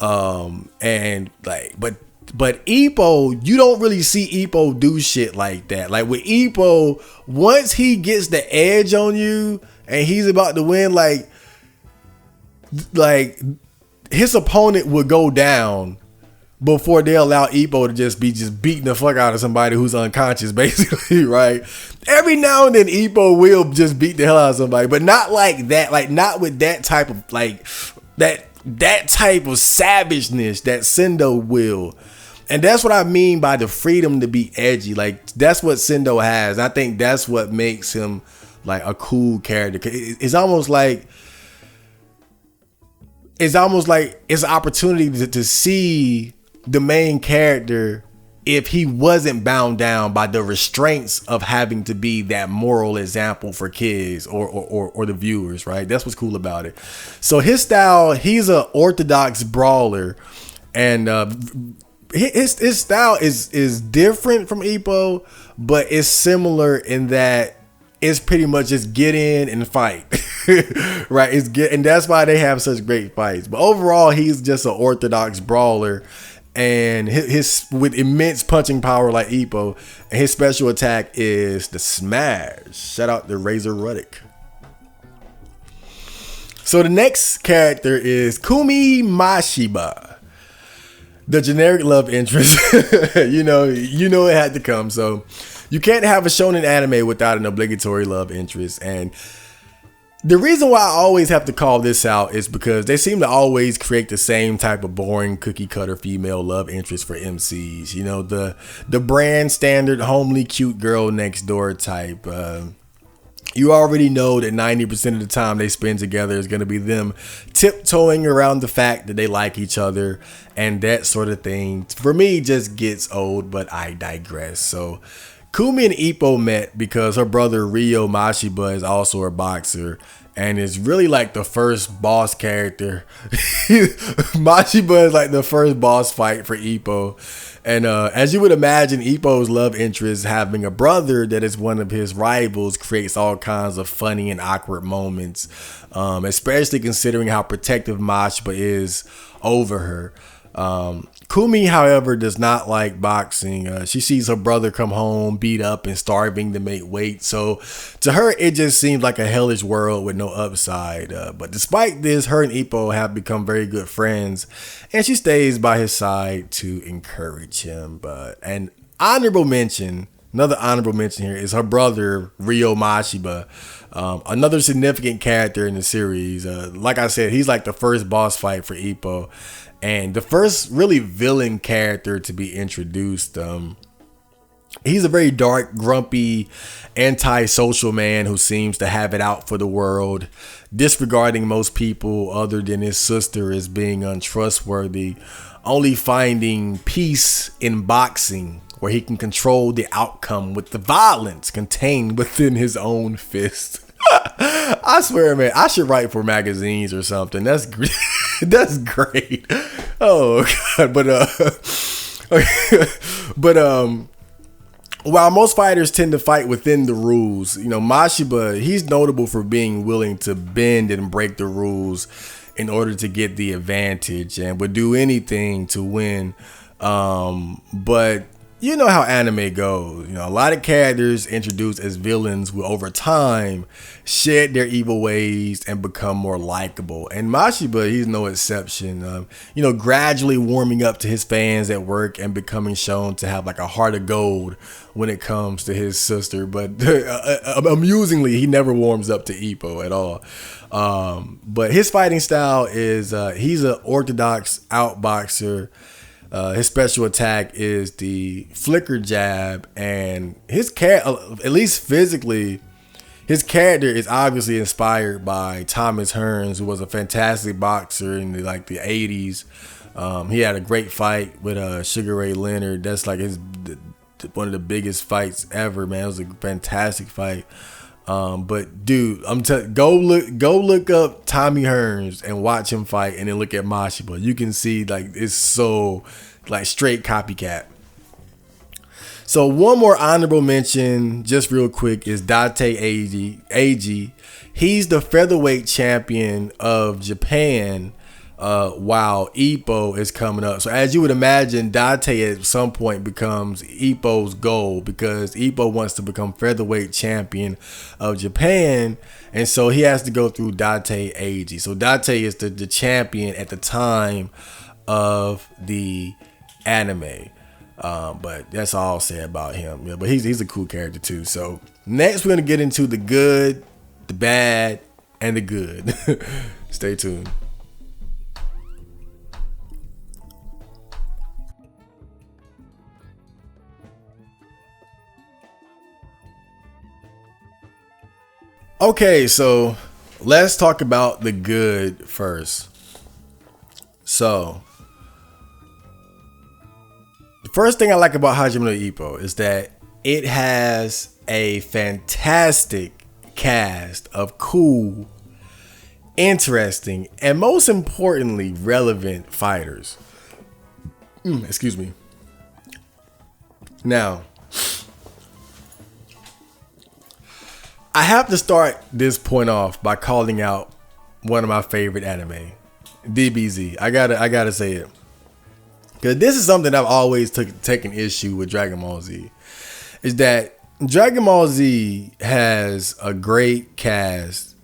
And like, but Ippo, you don't really see Ippo do shit like that. Like with Ippo, once he gets the edge on you and he's about to win, like his opponent would go down before they allow Ippo to just beating the fuck out of somebody who's unconscious, basically, right? Every now and then Ippo will just beat the hell out of somebody, but not like that, like not with that type of like that type of savageness that Sendo will. And that's what I mean by the freedom to be edgy. Like that's what Sendo has. I think that's what makes him like a cool character. It's almost like it's an opportunity to see the main character if he wasn't bound down by the restraints of having to be that moral example for kids or the viewers, right? That's what's cool about it. So his style, he's an orthodox brawler, and his style is different from Ippo, but it's similar in that it's pretty much just get in and fight, right? And that's why they have such great fights. But overall, he's just an orthodox brawler, and his with immense punching power like Ippo, and his special attack is the smash. Shout out to Razor Ruddock. So the next character is Kumi Mashiba, the generic love interest. you know it had to come. So you can't have a shonen anime without an obligatory love interest. And the reason why I always have to call this out is because they seem to always create the same type of boring cookie cutter female love interest for MCs. You know, the brand standard homely cute girl next door type. You already know that 90% of the time they spend together is going to be them tiptoeing around the fact that they like each other, and that sort of thing for me just gets old, but I digress. So Kumi and Ippo met because her brother Ryo Mashiba is also a boxer and is really like the first boss character. Mashiba is like the first boss fight for Ippo. And as you would imagine, Ippo's love interest having a brother that is one of his rivals creates all kinds of funny and awkward moments, especially considering how protective Mashiba is over her. Kumi, however, does not like boxing. She sees her brother come home beat up and starving to make weight. So to her, it just seems like a hellish world with no upside. But despite this, her and Ippo have become very good friends, and she stays by his side to encourage him. And another honorable mention here is her brother, Ryo Mashiba. Another significant character in the series. Like I said, he's like the first boss fight for Ippo. And the first really villain character to be introduced. He's a very dark, grumpy, antisocial man who seems to have it out for the world, disregarding most people other than his sister as being untrustworthy, only finding peace in boxing, where he can control the outcome with the violence contained within his own fist. I swear, man, I should write for magazines or something. That's great. That's great. Oh God, but while most fighters tend to fight within the rules, you know, Mashiba, he's notable for being willing to bend and break the rules in order to get the advantage, and would do anything to win. But you know how anime goes. You know, a lot of characters introduced as villains will over time shed their evil ways and become more likable. And Mashiba, he's no exception. You know, gradually warming up to his fans at work and becoming shown to have like a heart of gold when it comes to his sister. But amusingly, he never warms up to Ippo at all. But his fighting style is he's an orthodox outboxer. His special attack is the flicker jab, and his at least physically, his character is obviously inspired by Thomas Hearns, who was a fantastic boxer in the 80s. He had a great fight with Sugar Ray Leonard. That's like one of the biggest fights ever, man. It was a fantastic fight. But dude, go look up Tommy Hearns and watch him fight, and then look at Mashiba. You can see it's so straight copycat. So one more honorable mention, just real quick, is Dante Ag. He's the featherweight champion of Japan, while Ippo is coming up. So as you would imagine, Dante at some point becomes Ippo's goal, because Ippo wants to become featherweight champion of Japan, and so he has to go through Dante Ag. So Dante is the champion at the time of the anime. But that's all I'll say about him. Yeah, but he's a cool character too. So next we're gonna get into the good, the bad, and the good. Stay tuned. Okay, so let's talk about the good first. So the first thing I like about Hajime No Ippo is that it has a fantastic cast of cool, interesting, and most importantly, relevant fighters. Excuse me. Now, I have to start this point off by calling out one of my favorite anime, DBZ. I gotta say it. because this is something I've always taken issue with Dragon Ball Z, is that Dragon Ball Z has a great cast.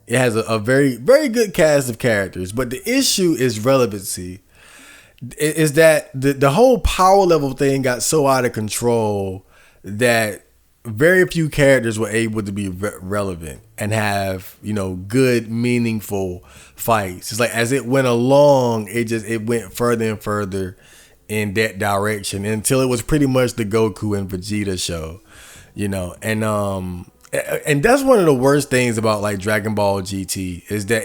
It has a very, very good cast of characters, but the issue is relevancy. Is that the whole power level thing got so out of control that very few characters were able to be relevant and have, good, meaningful fights. It's like as it went along, it went further and further in that direction until it was pretty much the Goku and Vegeta show, and that's one of the worst things about like Dragon Ball GT is that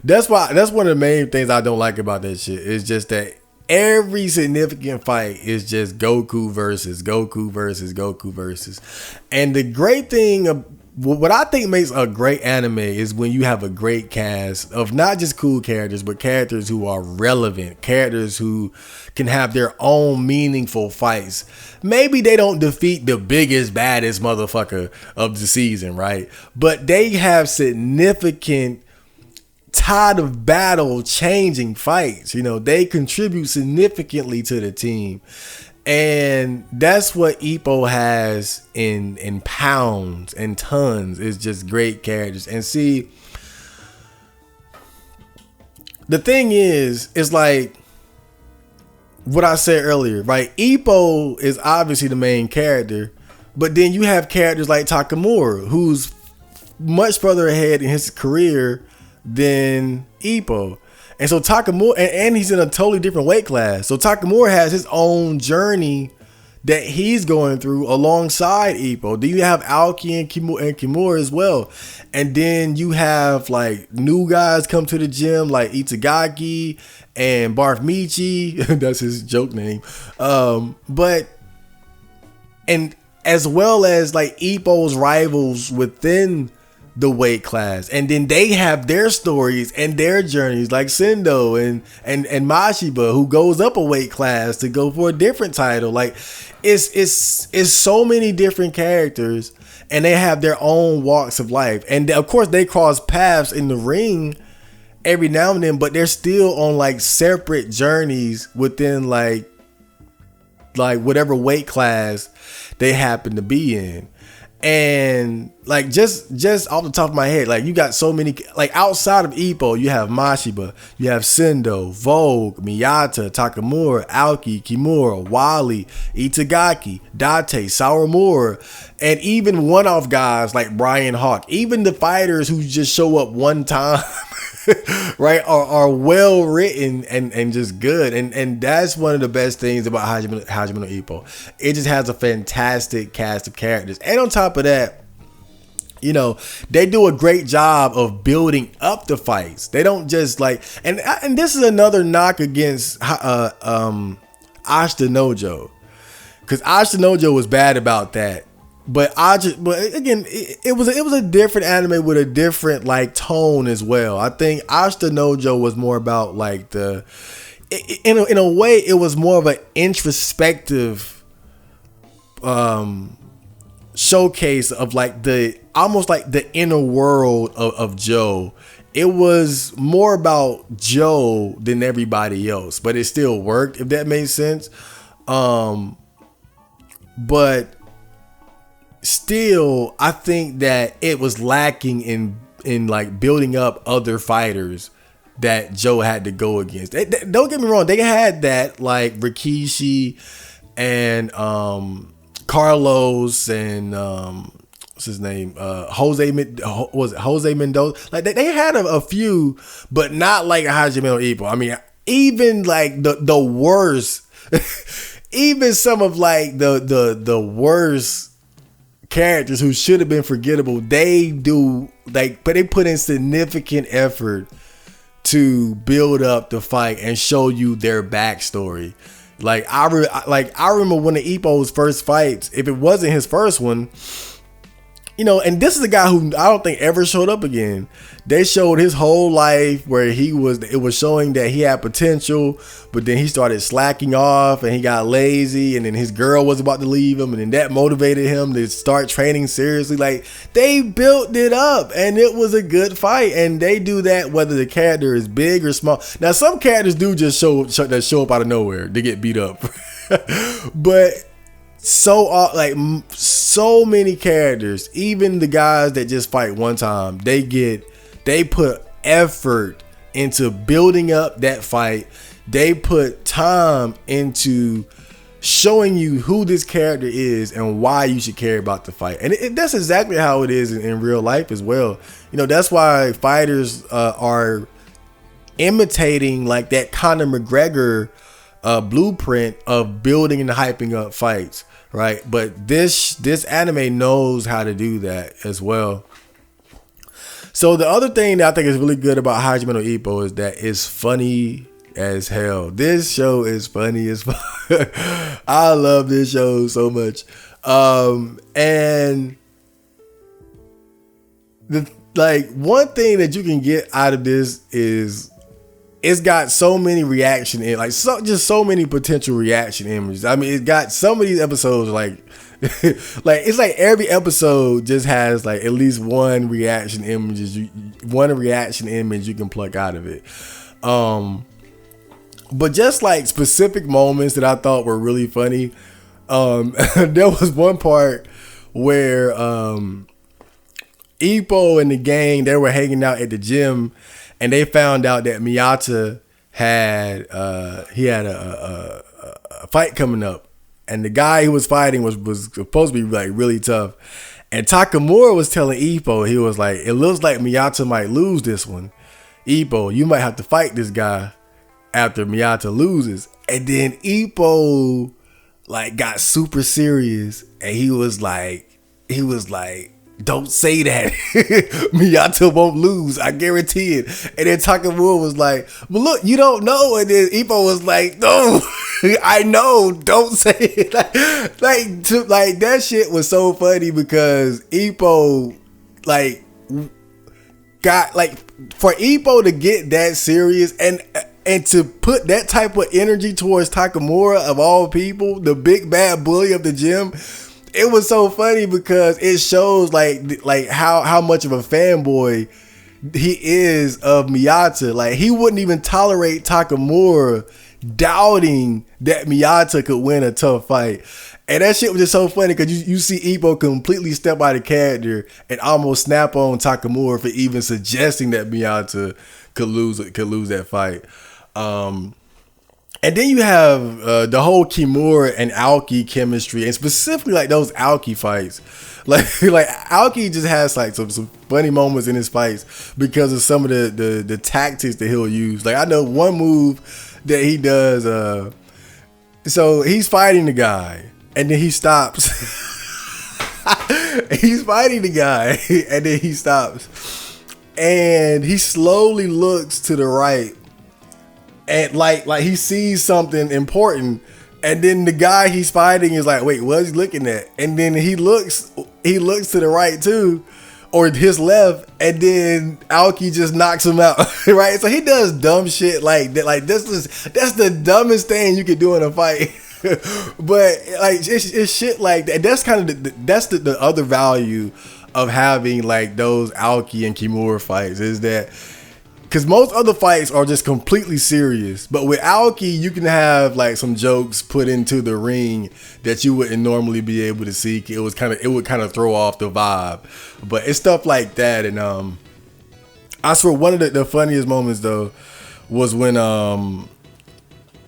that's one of the main things I don't like about that shit. It's just that every significant fight is just Goku versus Goku versus Goku versus. And the great thing, what I think makes a great anime is when you have a great cast of not just cool characters, but characters who are relevant, characters who can have their own meaningful fights. Maybe they don't defeat the biggest, baddest motherfucker of the season, right? But they have significant tide of battle changing fights. They contribute significantly to the team. And that's what Ippo has in pounds and tons, is just great characters. And see, the thing is, it's like what I said earlier, right? Ippo is obviously the main character, but then you have characters like Takamura, who's much further ahead in his career than Ippo. And so Takamura, and he's in a totally different weight class. So Takamura has his own journey that he's going through alongside Ippo. Then you have Alki and Kimura as well. And then you have like new guys come to the gym like Itagaki and Barf Michi. That's his joke name. But as well as like Ippo's rivals within the weight class, and then they have their stories and their journeys, like Sendo and Mashiba, who goes up a weight class to go for a different title. Like it's so many different characters, and they have their own walks of life, and of course they cross paths in the ring every now and then, but they're still on like separate journeys within like whatever weight class they happen to be in. And like just off the top of my head, like you got so many, like outside of Ippo, you have Mashiba, you have Sendo, Vogue, Miata, Takamura, Alki, Kimura, Wally, Itagaki, Dante, Sawamura, and even one-off guys like Brian Hawk. Even the fighters who just show up one time right, are well written and just good, and that's one of the best things about Hajime no Ippo. It just has a fantastic cast of characters, and on top of that, they do a great job of building up the fights. They don't just like, and this is another knock against Ashita Nojo, because Ashita Nojo was bad about that. But again, it was a different anime with a different like tone as well. I think Ashita Nojo was more about like in a way it was more of an introspective showcase of like almost like the inner world of Joe. It was more about Joe than everybody else, but it still worked, if that makes sense. But still, I think that it was lacking in like building up other fighters that Joe had to go against. Don't get me wrong, they had that like Rikishi and Carlos and what's his name, Jose Mendoza. Like they had a few, but not like Hajime no Ippo. I mean, even like the worst, even some of like the worst characters who should have been forgettable, they do like, but they put in significant effort to build up the fight and show you their backstory. Like I remember one of Ippo's first fights, if it wasn't his first one, and this is a guy who I don't think ever showed up again. They showed his whole life where it was showing that he had potential, but then he started slacking off and he got lazy, and then his girl was about to leave him, and then that motivated him to start training seriously. Like, they built it up and it was a good fight, and they do that whether the character is big or small. Now, some characters do just show up out of nowhere to get beat up. But so many characters, even the guys that just fight one time, they put effort into building up that fight. They put time into showing you who this character is and why you should care about the fight. And that's exactly how it is in real life as well. That's why fighters are imitating like that Conor McGregor blueprint of building and hyping up fights. Right, but this anime knows how to do that as well. So the other thing that I think is really good about Hajime no Ippo is that it's funny as hell. This show is funny as fuck. I love this show so much. And one thing that you can get out of this is it's got so many reaction just so many potential reaction images. I mean, it got some of these episodes it's like every episode just has like at least one reaction image you can pluck out of it. But just like specific moments that I thought were really funny. There was one part where Ippo and the gang, they were hanging out at the gym, and they found out that Miata had a fight coming up, and the guy who was fighting was supposed to be like really tough. And Takamura was telling Ippo, he was like, "It looks like Miata might lose this one. Ippo, you might have to fight this guy after Miata loses." And then Ippo like got super serious, and he was like, "Don't say that. Miata won't lose. I guarantee it." And then Takamura was like, "But look, you don't know." And then Ippo was like, "No, I know. Don't say it." Like that shit was so funny because Ippo got for Ippo to get that serious and to put that type of energy towards Takamura of all people, the big bad bully of the gym. It was so funny because it shows like how much of a fanboy he is of Miata. Like, he wouldn't even tolerate Takamura doubting that Miata could win a tough fight. And that shit was just so funny because you see Ippo completely step out of character and almost snap on Takamura for even suggesting that Miata could lose that fight. And then you have the whole Kimura and Alki chemistry, and specifically like those Alki fights. Like Alki just has like some funny moments in his fights because of some of the tactics that he'll use. Like, I know one move that he does. So he's fighting the guy, and then he stops. He's fighting the guy, and then he stops, and he slowly looks to the right. And like he sees something important, and then the guy he's fighting is like, "Wait, what is he looking at?" And then he looks to the right too, or his left, and then Alki just knocks him out. Right? So he does dumb shit like that. Like, that's the dumbest thing you could do in a fight. But like it's shit like that. That's kind of the other value of having like those Alki and Kimura fights, is that because most other fights are just completely serious, but with Alki you can have like some jokes put into the ring that you wouldn't normally be able to see. It would kind of throw off the vibe, but it's stuff like that. And I swear one of the funniest moments though was when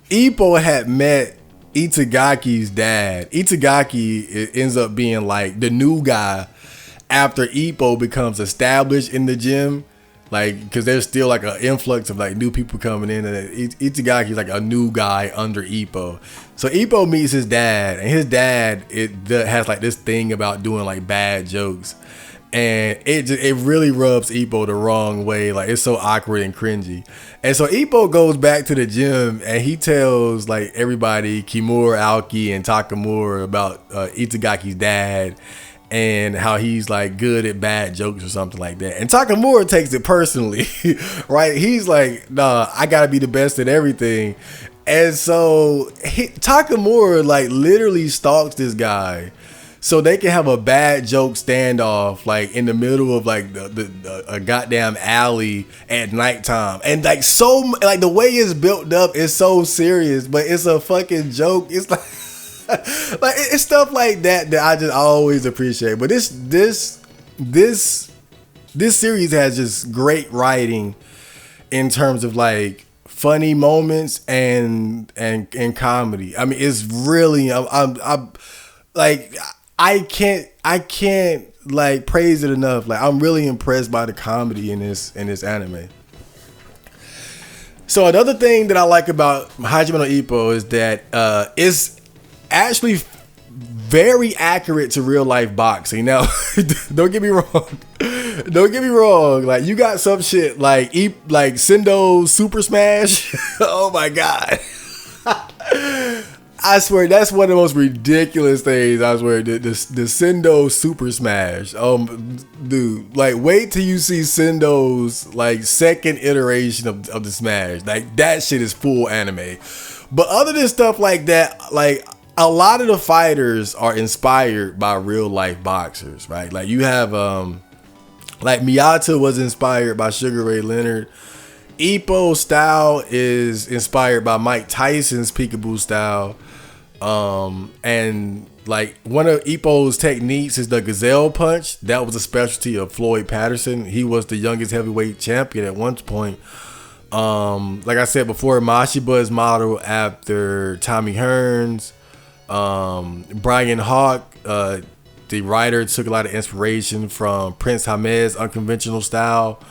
Ippo had met Itagaki's dad. Itagaki ends up being like the new guy after Ippo becomes established in the gym. Like, because there's still like an influx of like new people coming in, and Itagaki's like a new guy under Ippo. So Ippo meets his dad, and his dad has like this thing about doing like bad jokes, and it really rubs Ippo the wrong way. Like, it's so awkward and cringy. And so Ippo goes back to the gym, and he tells like everybody, Kimura, Alki, and Takamura, about Itagaki's dad. and how he's like good at bad jokes or something like that. And Takamura takes it personally, right? He's like, nah, I gotta be the best at everything. And so Takamura like literally stalks this guy so they can have a bad joke standoff like in the middle of like a goddamn alley at nighttime. And like so like the way it's built up is so serious, but it's a fucking joke. It's like like it's stuff like that I just always appreciate. But this series has just great writing in terms of like funny moments and comedy. I mean, it's really I'm like I can't like praise it enough. Like I'm really impressed by the comedy in this anime. So another thing that I like about Hajime no Ippo is that it's actually very accurate to real life boxing. Now, don't get me wrong. Don't get me wrong. Like you got some shit like Sendo Super Smash. Oh my god. I swear that's one of the most ridiculous things. I swear the Sendo Super Smash. Dude, like wait till you see Sendo's like second iteration of the Smash. Like that shit is full anime. But other than stuff like that, like a lot of the fighters are inspired by real life boxers, right? Like you have like Miata was inspired by Sugar Ray Leonard. Ippo's style is inspired by Mike Tyson's peekaboo style. And like one of Ippo's techniques is the gazelle punch. That was a specialty of Floyd Patterson. He was the youngest heavyweight champion at one point. Like I said before, Mashiba is modeled after Tommy Hearns. Brian Hawk, the writer, took a lot of inspiration from Prince Hamed's unconventional style.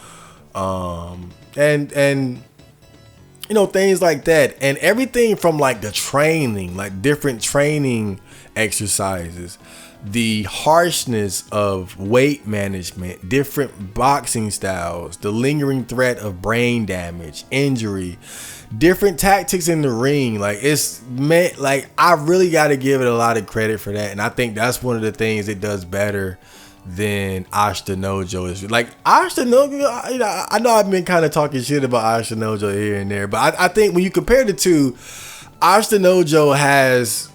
And you know, things like that. And everything from like the training, like different training exercises, the harshness of weight management, different boxing styles, the lingering threat of brain damage, injury, different tactics in the ring. Like it's meant, like I really got to give it a lot of credit for that. And I think that's one of the things it does better than Ashita Nojo is. Like Ashita Nojo, you know, I know I've been kind of talking shit about Ashita Nojo here and there, but I think when you compare the two, Ashita Nojo has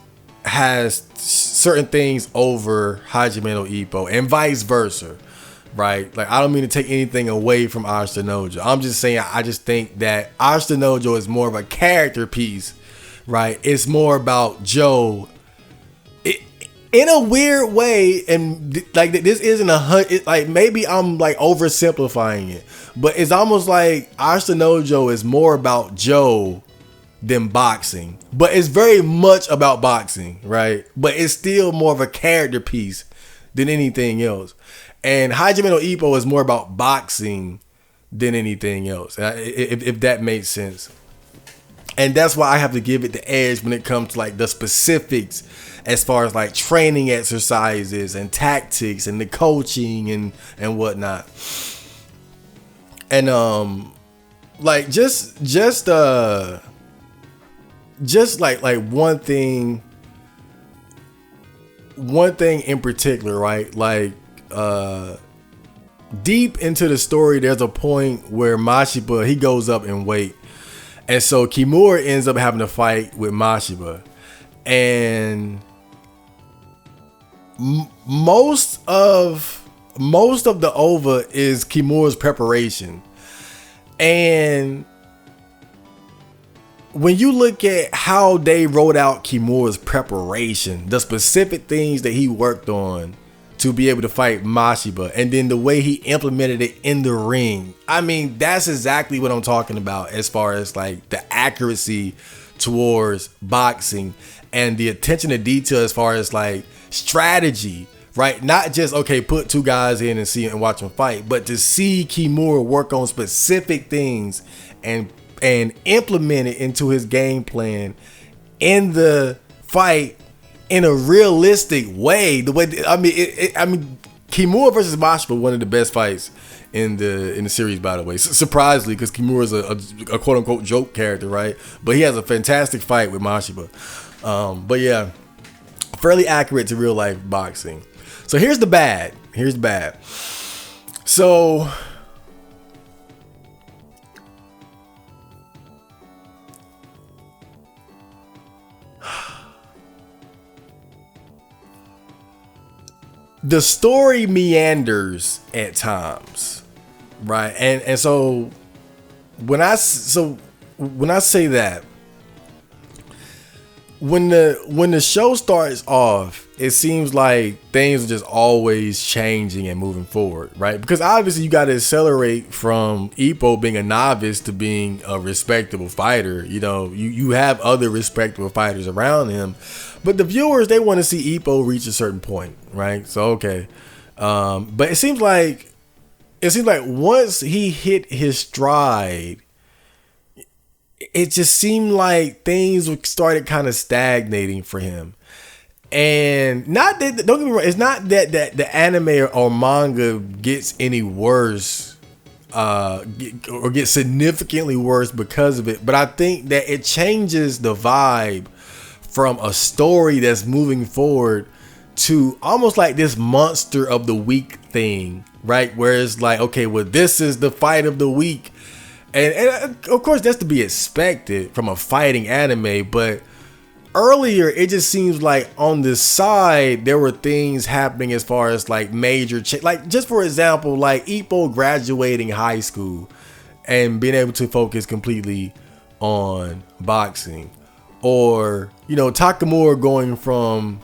certain things over Hajime no Ippo and vice versa, right? Like I don't mean to take anything away from Ashita Nojo. I'm just saying I just think that Ashita Nojo is more of a character piece, right? It's more about Joe. In a weird way, and like this isn't like maybe I'm like oversimplifying it, but it's almost like Ashita Nojo is more about Joe than boxing, but it's very much about boxing, right? But it's still more of a character piece than anything else. And Hajime no Ippo is more about boxing than anything else, if that makes sense. And that's why I have to give it the edge when it comes to like the specifics as far as like training exercises and tactics and the coaching and whatnot. And like just like one thing in particular, right? Like deep into the story, there's a point where Mashiba, he goes up in weight. And so Kimura ends up having a fight with Mashiba. And most of the OVA is Kimura's preparation. And when you look at how they wrote out Kimura's preparation, the specific things that he worked on to be able to fight Mashiba, and then the way he implemented it in the ring, I mean, that's exactly what I'm talking about as far as like the accuracy towards boxing and the attention to detail as far as like strategy, right? Not just, okay, put two guys in and see and watch them fight, but to see Kimura work on specific things and implement it into his game plan in the fight in a realistic way. The way, I mean, Kimura versus Mashiba, one of the best fights in the series, by the way. Surprisingly, because Kimura is a quote unquote joke character, right? But he has a fantastic fight with Mashiba. But yeah, fairly accurate to real life boxing. So here's the bad. Here's the bad. So the story meanders at times, right? And so when I say that, when the show starts off, it seems like things are just always changing and moving forward, right? Because obviously you got to accelerate from Ippo being a novice to being a respectable fighter. You know, you have other respectable fighters around him, but the viewers, they want to see Ippo reach a certain point, right? So okay, but it seems like once he hit his stride, it just seemed like things started kind of stagnating for him. And not that, don't get me wrong, it's not that the anime or manga gets any worse, or gets significantly worse because of it, but I think that it changes the vibe from a story that's moving forward to almost like this monster of the week thing, right? Where it's like, okay, well, this is the fight of the week. And of course, that's to be expected from a fighting anime, but earlier, it just seems like on the side, there were things happening as far as like major like just for example, like Ippo graduating high school and being able to focus completely on boxing, or, you know, Takamura going from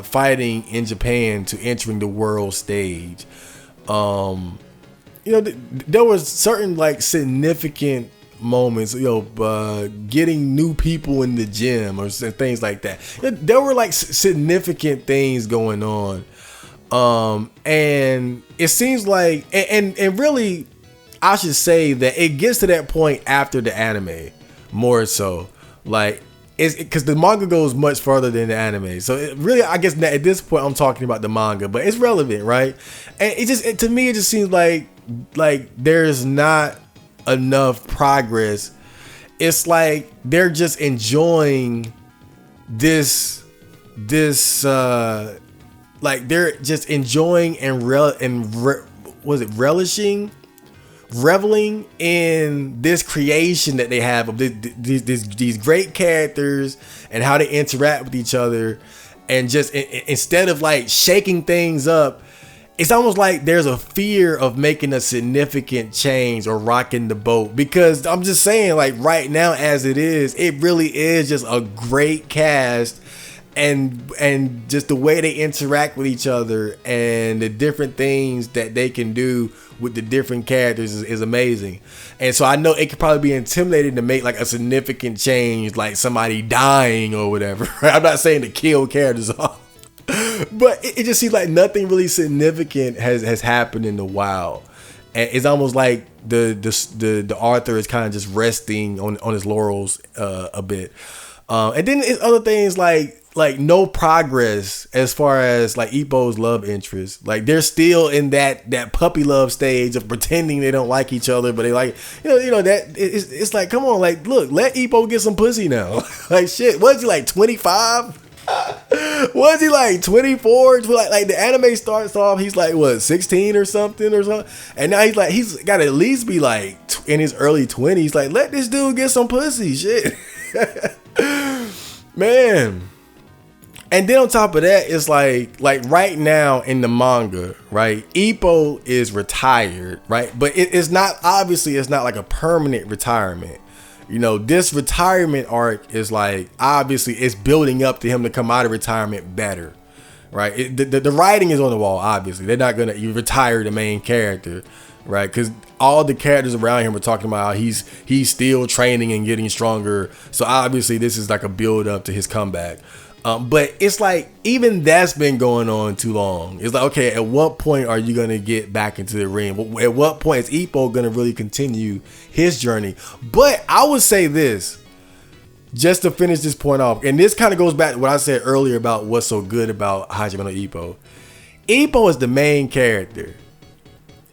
fighting in Japan to entering the world stage. You know, there was certain like significant moments, you know, getting new people in the gym or things like that. There were like significant things going on, and it seems like, and really, I should say that it gets to that point after the anime, more so, like it's because the manga goes much further than the anime. So it really, I guess at this point, I'm talking about the manga, but it's relevant, right? And to me, it just seems like there's not enough progress. It's like they're just enjoying this like they're just enjoying and reveling in this creation that they have of these great characters and how they interact with each other, and just instead of like shaking things up, it's almost like there's a fear of making a significant change or rocking the boat. Because I'm just saying, like right now as it is, it really is just a great cast, and just the way they interact with each other and the different things that they can do with the different characters is amazing. And so I know it could probably be intimidating to make like a significant change, like somebody dying or whatever. I'm not saying to kill characters off, but it just seems like nothing really significant has happened in a while, and it's almost like the author is kind of just resting on his laurels a bit. And then it's other things like no progress as far as like Ippo's love interest. Like they're still in that puppy love stage of pretending they don't like each other, but they like, you know that it's like, come on, like look, let Ippo get some pussy now. Like shit, what is he, like 25? Was he like 24? Like the anime starts off, he's like what, 16 or something, and now he's got to at least be like in his early 20s. Like let this dude get some pussy, shit. Man. And then on top of that, it's like right now in the manga, right, Ippo is retired, right, but it's not, obviously it's not like a permanent retirement. You know, this retirement arc is like, obviously it's building up to him to come out of retirement better, right? The writing is on the wall, obviously. They're not going to retire the main character, right? Because all the characters around him are talking about how he's still training and getting stronger. So obviously this is like a build up to his comeback. But it's like, even that's been going on too long. It's like, okay, at what point are you going to get back into the ring? At what point is Ippo going to really continue his journey? But I would say this, just to finish this point off, and this kind of goes back to what I said earlier about what's so good about Hajime no Ippo. Ippo is the main character,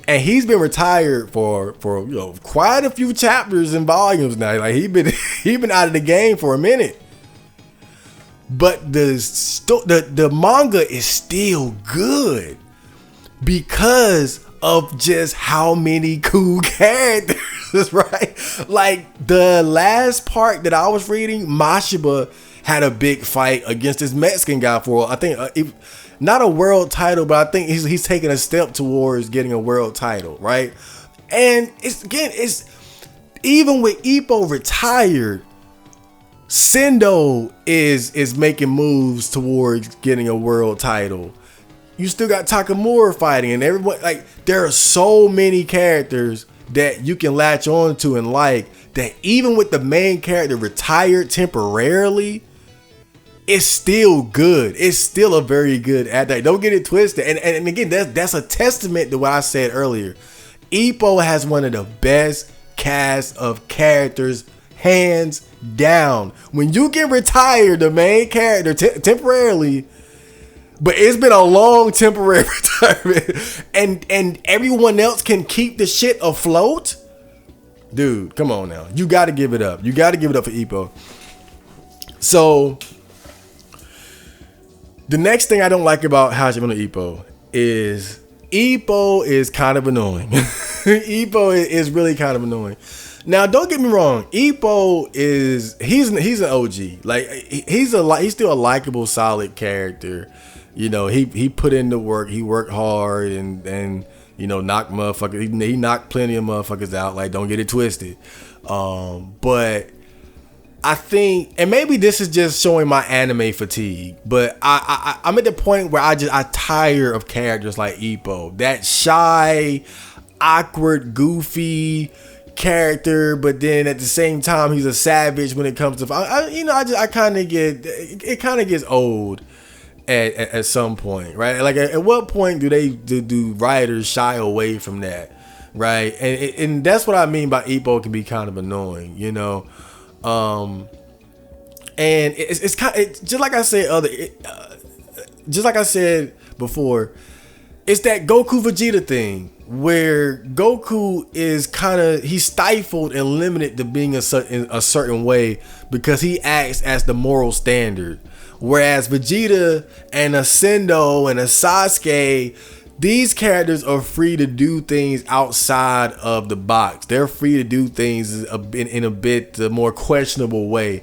and he's been retired for you know, quite a few chapters and volumes now. Like he been out of the game for a minute. but the manga is still good because of just how many cool characters, right? Like the last part that I was reading, Mashiba had a big fight against this Mexican guy for, I think, not a world title, but I think he's taking a step towards getting a world title, right? And it's even with Ippo retired, Sendo is making moves towards getting a world title. You still got Takamura fighting, and everyone, like, there are so many characters that you can latch on to and like, that even with the main character retired temporarily, it's still good. It's still a very good adaptation. Don't get it twisted. And again, that's a testament to what I said earlier. Ippo has one of the best cast of characters, hands down. When you can retire the main character temporarily, but it's been a long temporary retirement, and everyone else can keep the shit afloat, dude, come on now. You got to give it up. You got to give it up for Ippo. So the next thing I don't like about Hajime no Ippo is kind of annoying. Ippo is really kind of annoying. Now, don't get me wrong. Ippo he's an OG. Like, he's still a likable, solid character. You know, he put in the work. He worked hard and you know, knocked motherfuckers. He knocked plenty of motherfuckers out. Like, don't get it twisted. But I think, and maybe this is just showing my anime fatigue, but I'm at the point where I tire of characters like Ippo. That shy, awkward, goofy character, but then at the same time he's a savage when it comes to I kind of get, it kind of gets old at some point, right? Like, at what point do writers shy away from that, right? And that's what I mean by Ippo can be kind of annoying, you know. And it's kind of, just like I said before, it's that Goku Vegeta thing where Goku is kind of, he's stifled and limited to being a certain way because he acts as the moral standard, whereas Vegeta and a Sendo and a Sasuke, these characters are free to do things outside of the box. They're free to do things in a bit more questionable way.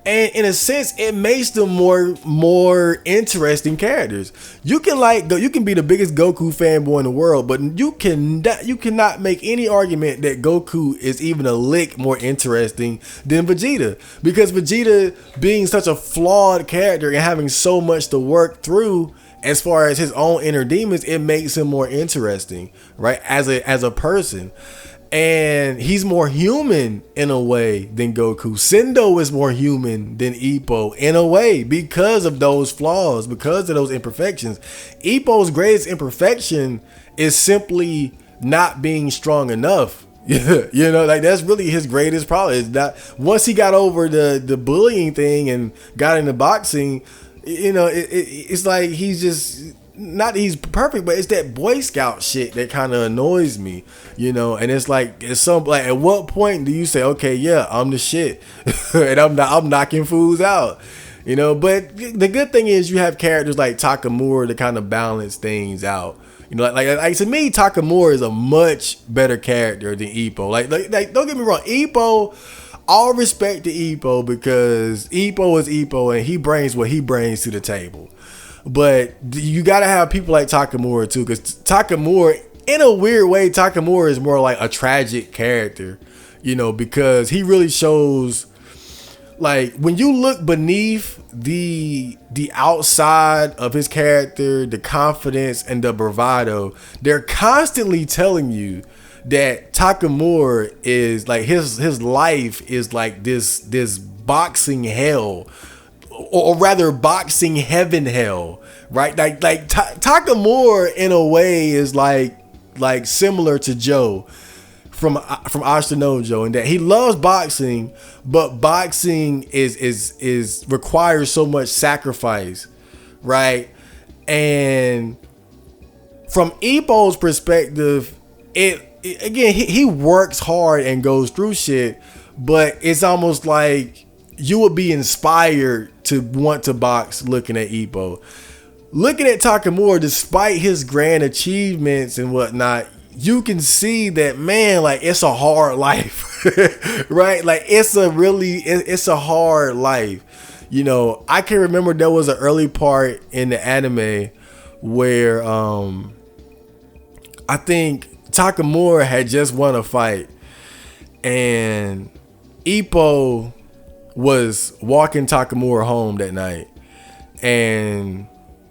And in a sense, it makes them more interesting characters. You can be the biggest Goku fanboy in the world, but you cannot make any argument that Goku is even a lick more interesting than Vegeta. Because Vegeta, being such a flawed character and having so much to work through, as far as his own inner demons, it makes him more interesting, right? As a person. And he's more human in a way than Goku. Sendo is more human than Ippo in a way because of those flaws, because of those imperfections. Ippo's greatest imperfection is simply not being strong enough. You know, like, that's really his greatest problem. Is that once he got over the bullying thing and got into boxing, you know, it's like he's just, not that he's perfect, but it's that Boy Scout shit that kind of annoys me, you know. And it's like, at what point do you say, okay, yeah, I'm the shit, and I'm knocking fools out, you know? But the good thing is you have characters like Takamura to kind of balance things out, you know. Like to me, Takamura is a much better character than Ippo. Like don't get me wrong, Ippo, all respect to Ippo, because Ippo is Ippo and he brings what he brings to the table. But you gotta have people like Takamura too, because Takamura, in a weird way, Takamura is more like a tragic character, you know, because he really shows, like, when you look beneath the outside of his character, the confidence and the bravado, they're constantly telling you that Takamura is like, his life is like this boxing hell, or rather boxing heaven hell, right? Like Takamura in a way is like similar to Joe from Ashitanojo, in that he loves boxing, but boxing is requires so much sacrifice, right? And from Ippo's perspective, again, he works hard and goes through shit, but it's almost like you would be inspired to want to box looking at Ippo. Looking at Takamura, despite his grand achievements and whatnot, you can see that, man, like, it's a hard life, right? Like, it's a hard life. You know, I can remember there was an early part in the anime where I think Takamura had just won a fight, and Ippo was walking Takamura home that night, and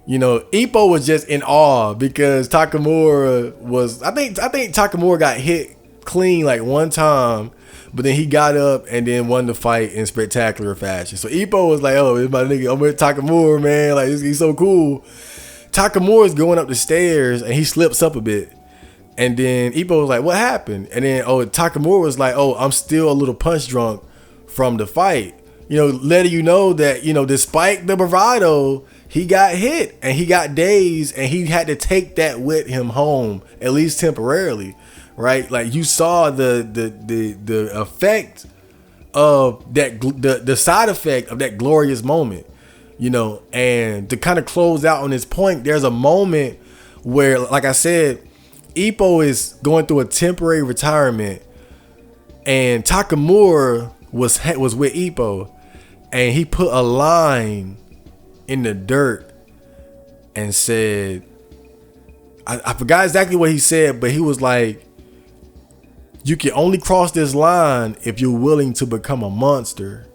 you know, Ippo was just in awe because Takamura was, I think Takamura got hit clean like one time, but then he got up and then won the fight in spectacular fashion. So Ippo was like, oh, it's my nigga, I'm with Takamura, man, like he's so cool. Takamura's going up the stairs and he slips up a bit. And then Ippo was like, what happened? And then Takamura was like, oh, I'm still a little punch drunk from the fight. You know, letting you know that, you know, despite the bravado, he got hit and he got dazed and he had to take that with him home, at least temporarily, right? Like you saw the effect of that, the side effect of that glorious moment, you know. And to kind of close out on this point, there's a moment where, like I said, Ippo is going through a temporary retirement, and Takamura was with Ippo, and he put a line in the dirt and said, I forgot exactly what he said, but he was like, you can only cross this line if you're willing to become a monster.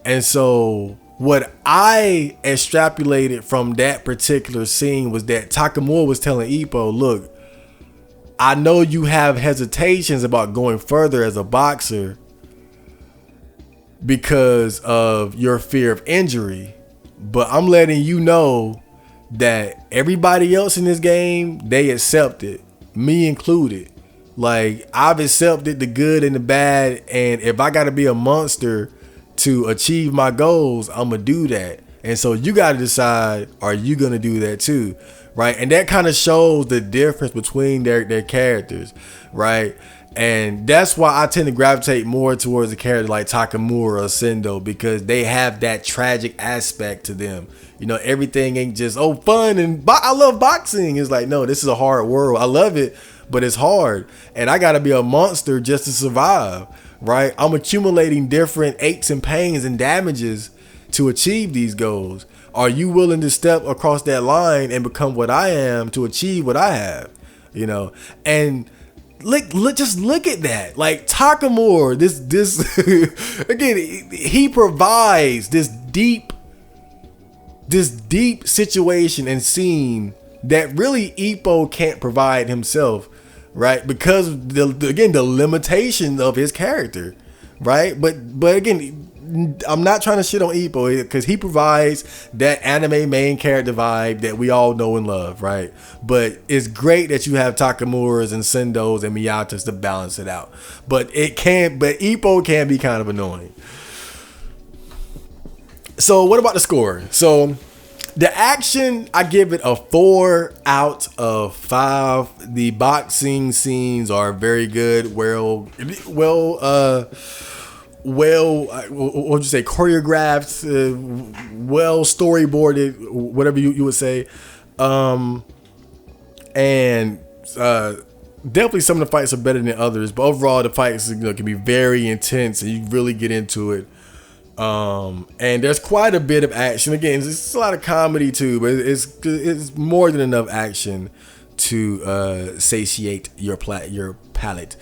And so what I extrapolated from that particular scene was that Takamura was telling Ippo, look, I know you have hesitations about going further as a boxer because of your fear of injury, but I'm letting you know that everybody else in this game, they accept it, me included. Like, I've accepted the good and the bad, and if I gotta be a monster to achieve my goals, I'm gonna do that. And so you gotta decide, are you gonna do that too, right? And that kind of shows the difference between their characters, right? And that's why I tend to gravitate more towards a character like Takamura or Sendo, because they have that tragic aspect to them. You know, everything ain't just, oh, fun and I love boxing. It's like, no, this is a hard world. I love it, but it's hard. And I got to be a monster just to survive, right? I'm accumulating different aches and pains and damages to achieve these goals. Are you willing to step across that line and become what I am to achieve what I have? You know, and just look at that. Like Takamura, this again, he provides this deep situation and scene that really Ippo can't provide himself, right? Because the limitation of his character, right? But again, I'm not trying to shit on Ippo because he provides that anime main character vibe that we all know and love, right? But it's great that you have Takamuras and Sendos and Miatas to balance it out. But Ippo can be kind of annoying. So what about the score? So the action, I give it a 4 out of 5. The boxing scenes are very good. What would you say, choreographed, well storyboarded, whatever you would say, and definitely some of the fights are better than others, but overall the fights, can be very intense and you really get into it. And there's quite a bit of action. Again, it's a lot of comedy too, but it's more than enough action to satiate your palate.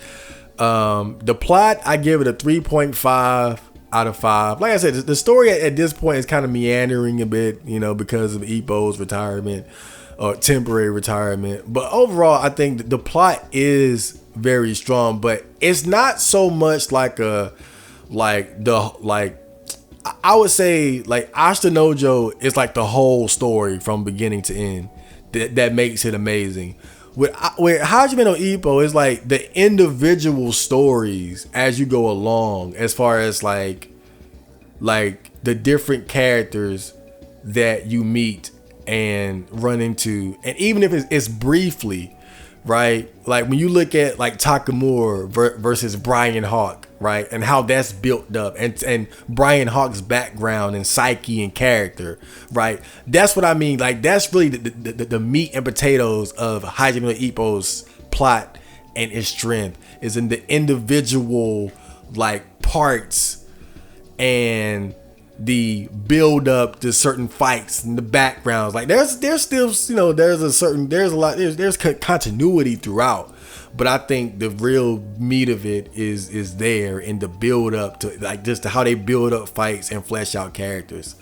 The plot, I give it a 3.5 out of 5. Like I said, the story at this point is kind of meandering a bit, because of Ippo's retirement or temporary retirement. But overall, I think the plot is very strong, but it's not so much I would say like Ashita Nojo is like the whole story from beginning to end that makes it amazing. With Hajime no Ippo, it's like the individual stories as you go along, as far as like the different characters that you meet and run into, and even if it's briefly, right? Like when you look at like Takamura versus Brian Hawk, right? And how that's built up, and Brian Hawk's background and psyche and character, right? That's what I mean. Like, that's really the meat and potatoes of Hajime no Ippo's plot and its strength is in the individual like parts and the build up to certain fights and the backgrounds. Like there's still, you know, there's continuity throughout. But I think the real meat of it is there in the build up to like just how they build up fights and flesh out characters.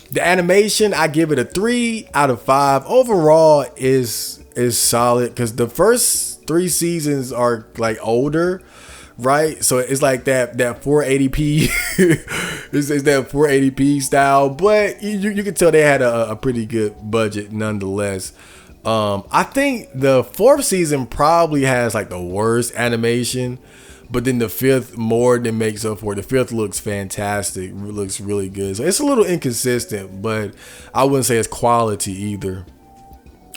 The animation, I give it a 3 out of 5. Overall is solid because the first 3 seasons are like older, right? So it's like that 480p it's that 480p style, but you can tell they had a pretty good budget nonetheless. I think the 4th season probably has like the worst animation, but then the 5th more than makes up for it. The 5th looks fantastic, looks really good. So it's a little inconsistent, but I wouldn't say it's quality either.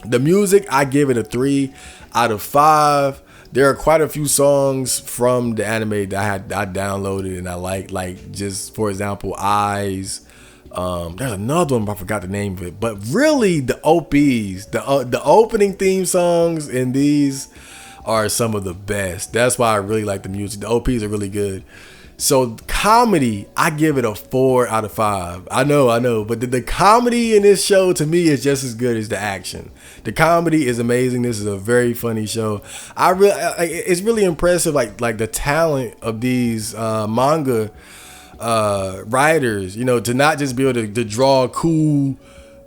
The music, I give it a 3 out of 5. There are quite a few songs from the anime that I downloaded and I like just for example, Eyes. There's another one, but I forgot the name of it. But really, the OPs, the opening theme songs in these are some of the best. That's why I really like the music. The OPs are really good. So comedy, I give it a 4 out of 5. I know, but the comedy in this show to me is just as good as the action. The comedy is amazing. This is a very funny show. It's really impressive, like the talent of these manga writers, you know, to not just be able to draw cool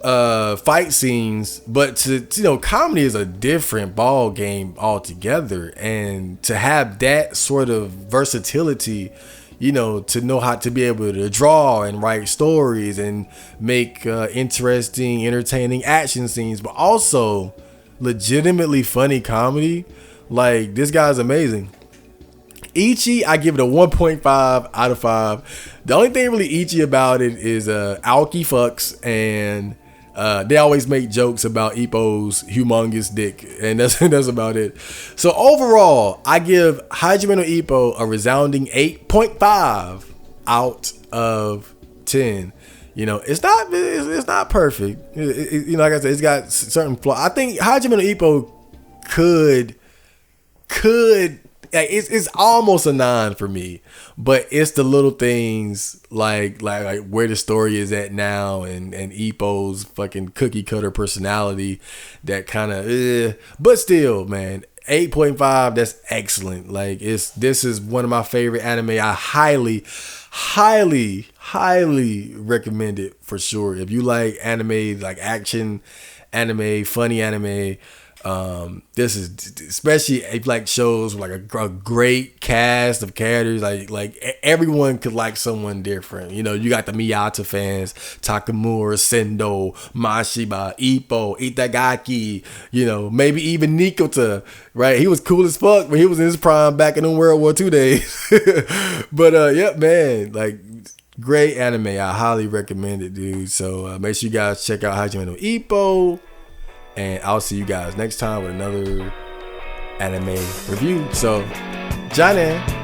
fight scenes, but to, you know, comedy is a different ball game altogether, and to have that sort of versatility, you know, to know how to be able to draw and write stories and make interesting, entertaining action scenes, but also legitimately funny comedy. Like, this guy's amazing. Ichi, I give it a 1.5 out of 5. The only thing really Ichi about it is Alki fucks, and they always make jokes about Ippo's humongous dick, and that's about it. So overall, I give Hajime no Ippo a resounding 8.5 out of 10. You know, it's not perfect. You know, like I said, it's got certain flaws. I think Hajime no Ippo could it's almost a 9 for me, but it's the little things like where the story is at now, and Ippo's fucking cookie cutter personality that kind of but still, man, 8.5, that's excellent. Like, this is one of my favorite anime. I highly recommend it for sure. If you like anime, like action anime, funny anime, this is, especially if like shows with like a great cast of characters, like everyone could like someone different. You know, you got the Miata fans, Takamura, Sendo, Mashiba, Ippo, Itagaki, you know, maybe even Nikota, right? He was cool as fuck when he was in his prime back in the World War II days. But yeah, man, like, great anime. I highly recommend it, dude. So make sure you guys check out Hajime no Ippo. And I'll see you guys next time with another anime review. So, Johnny.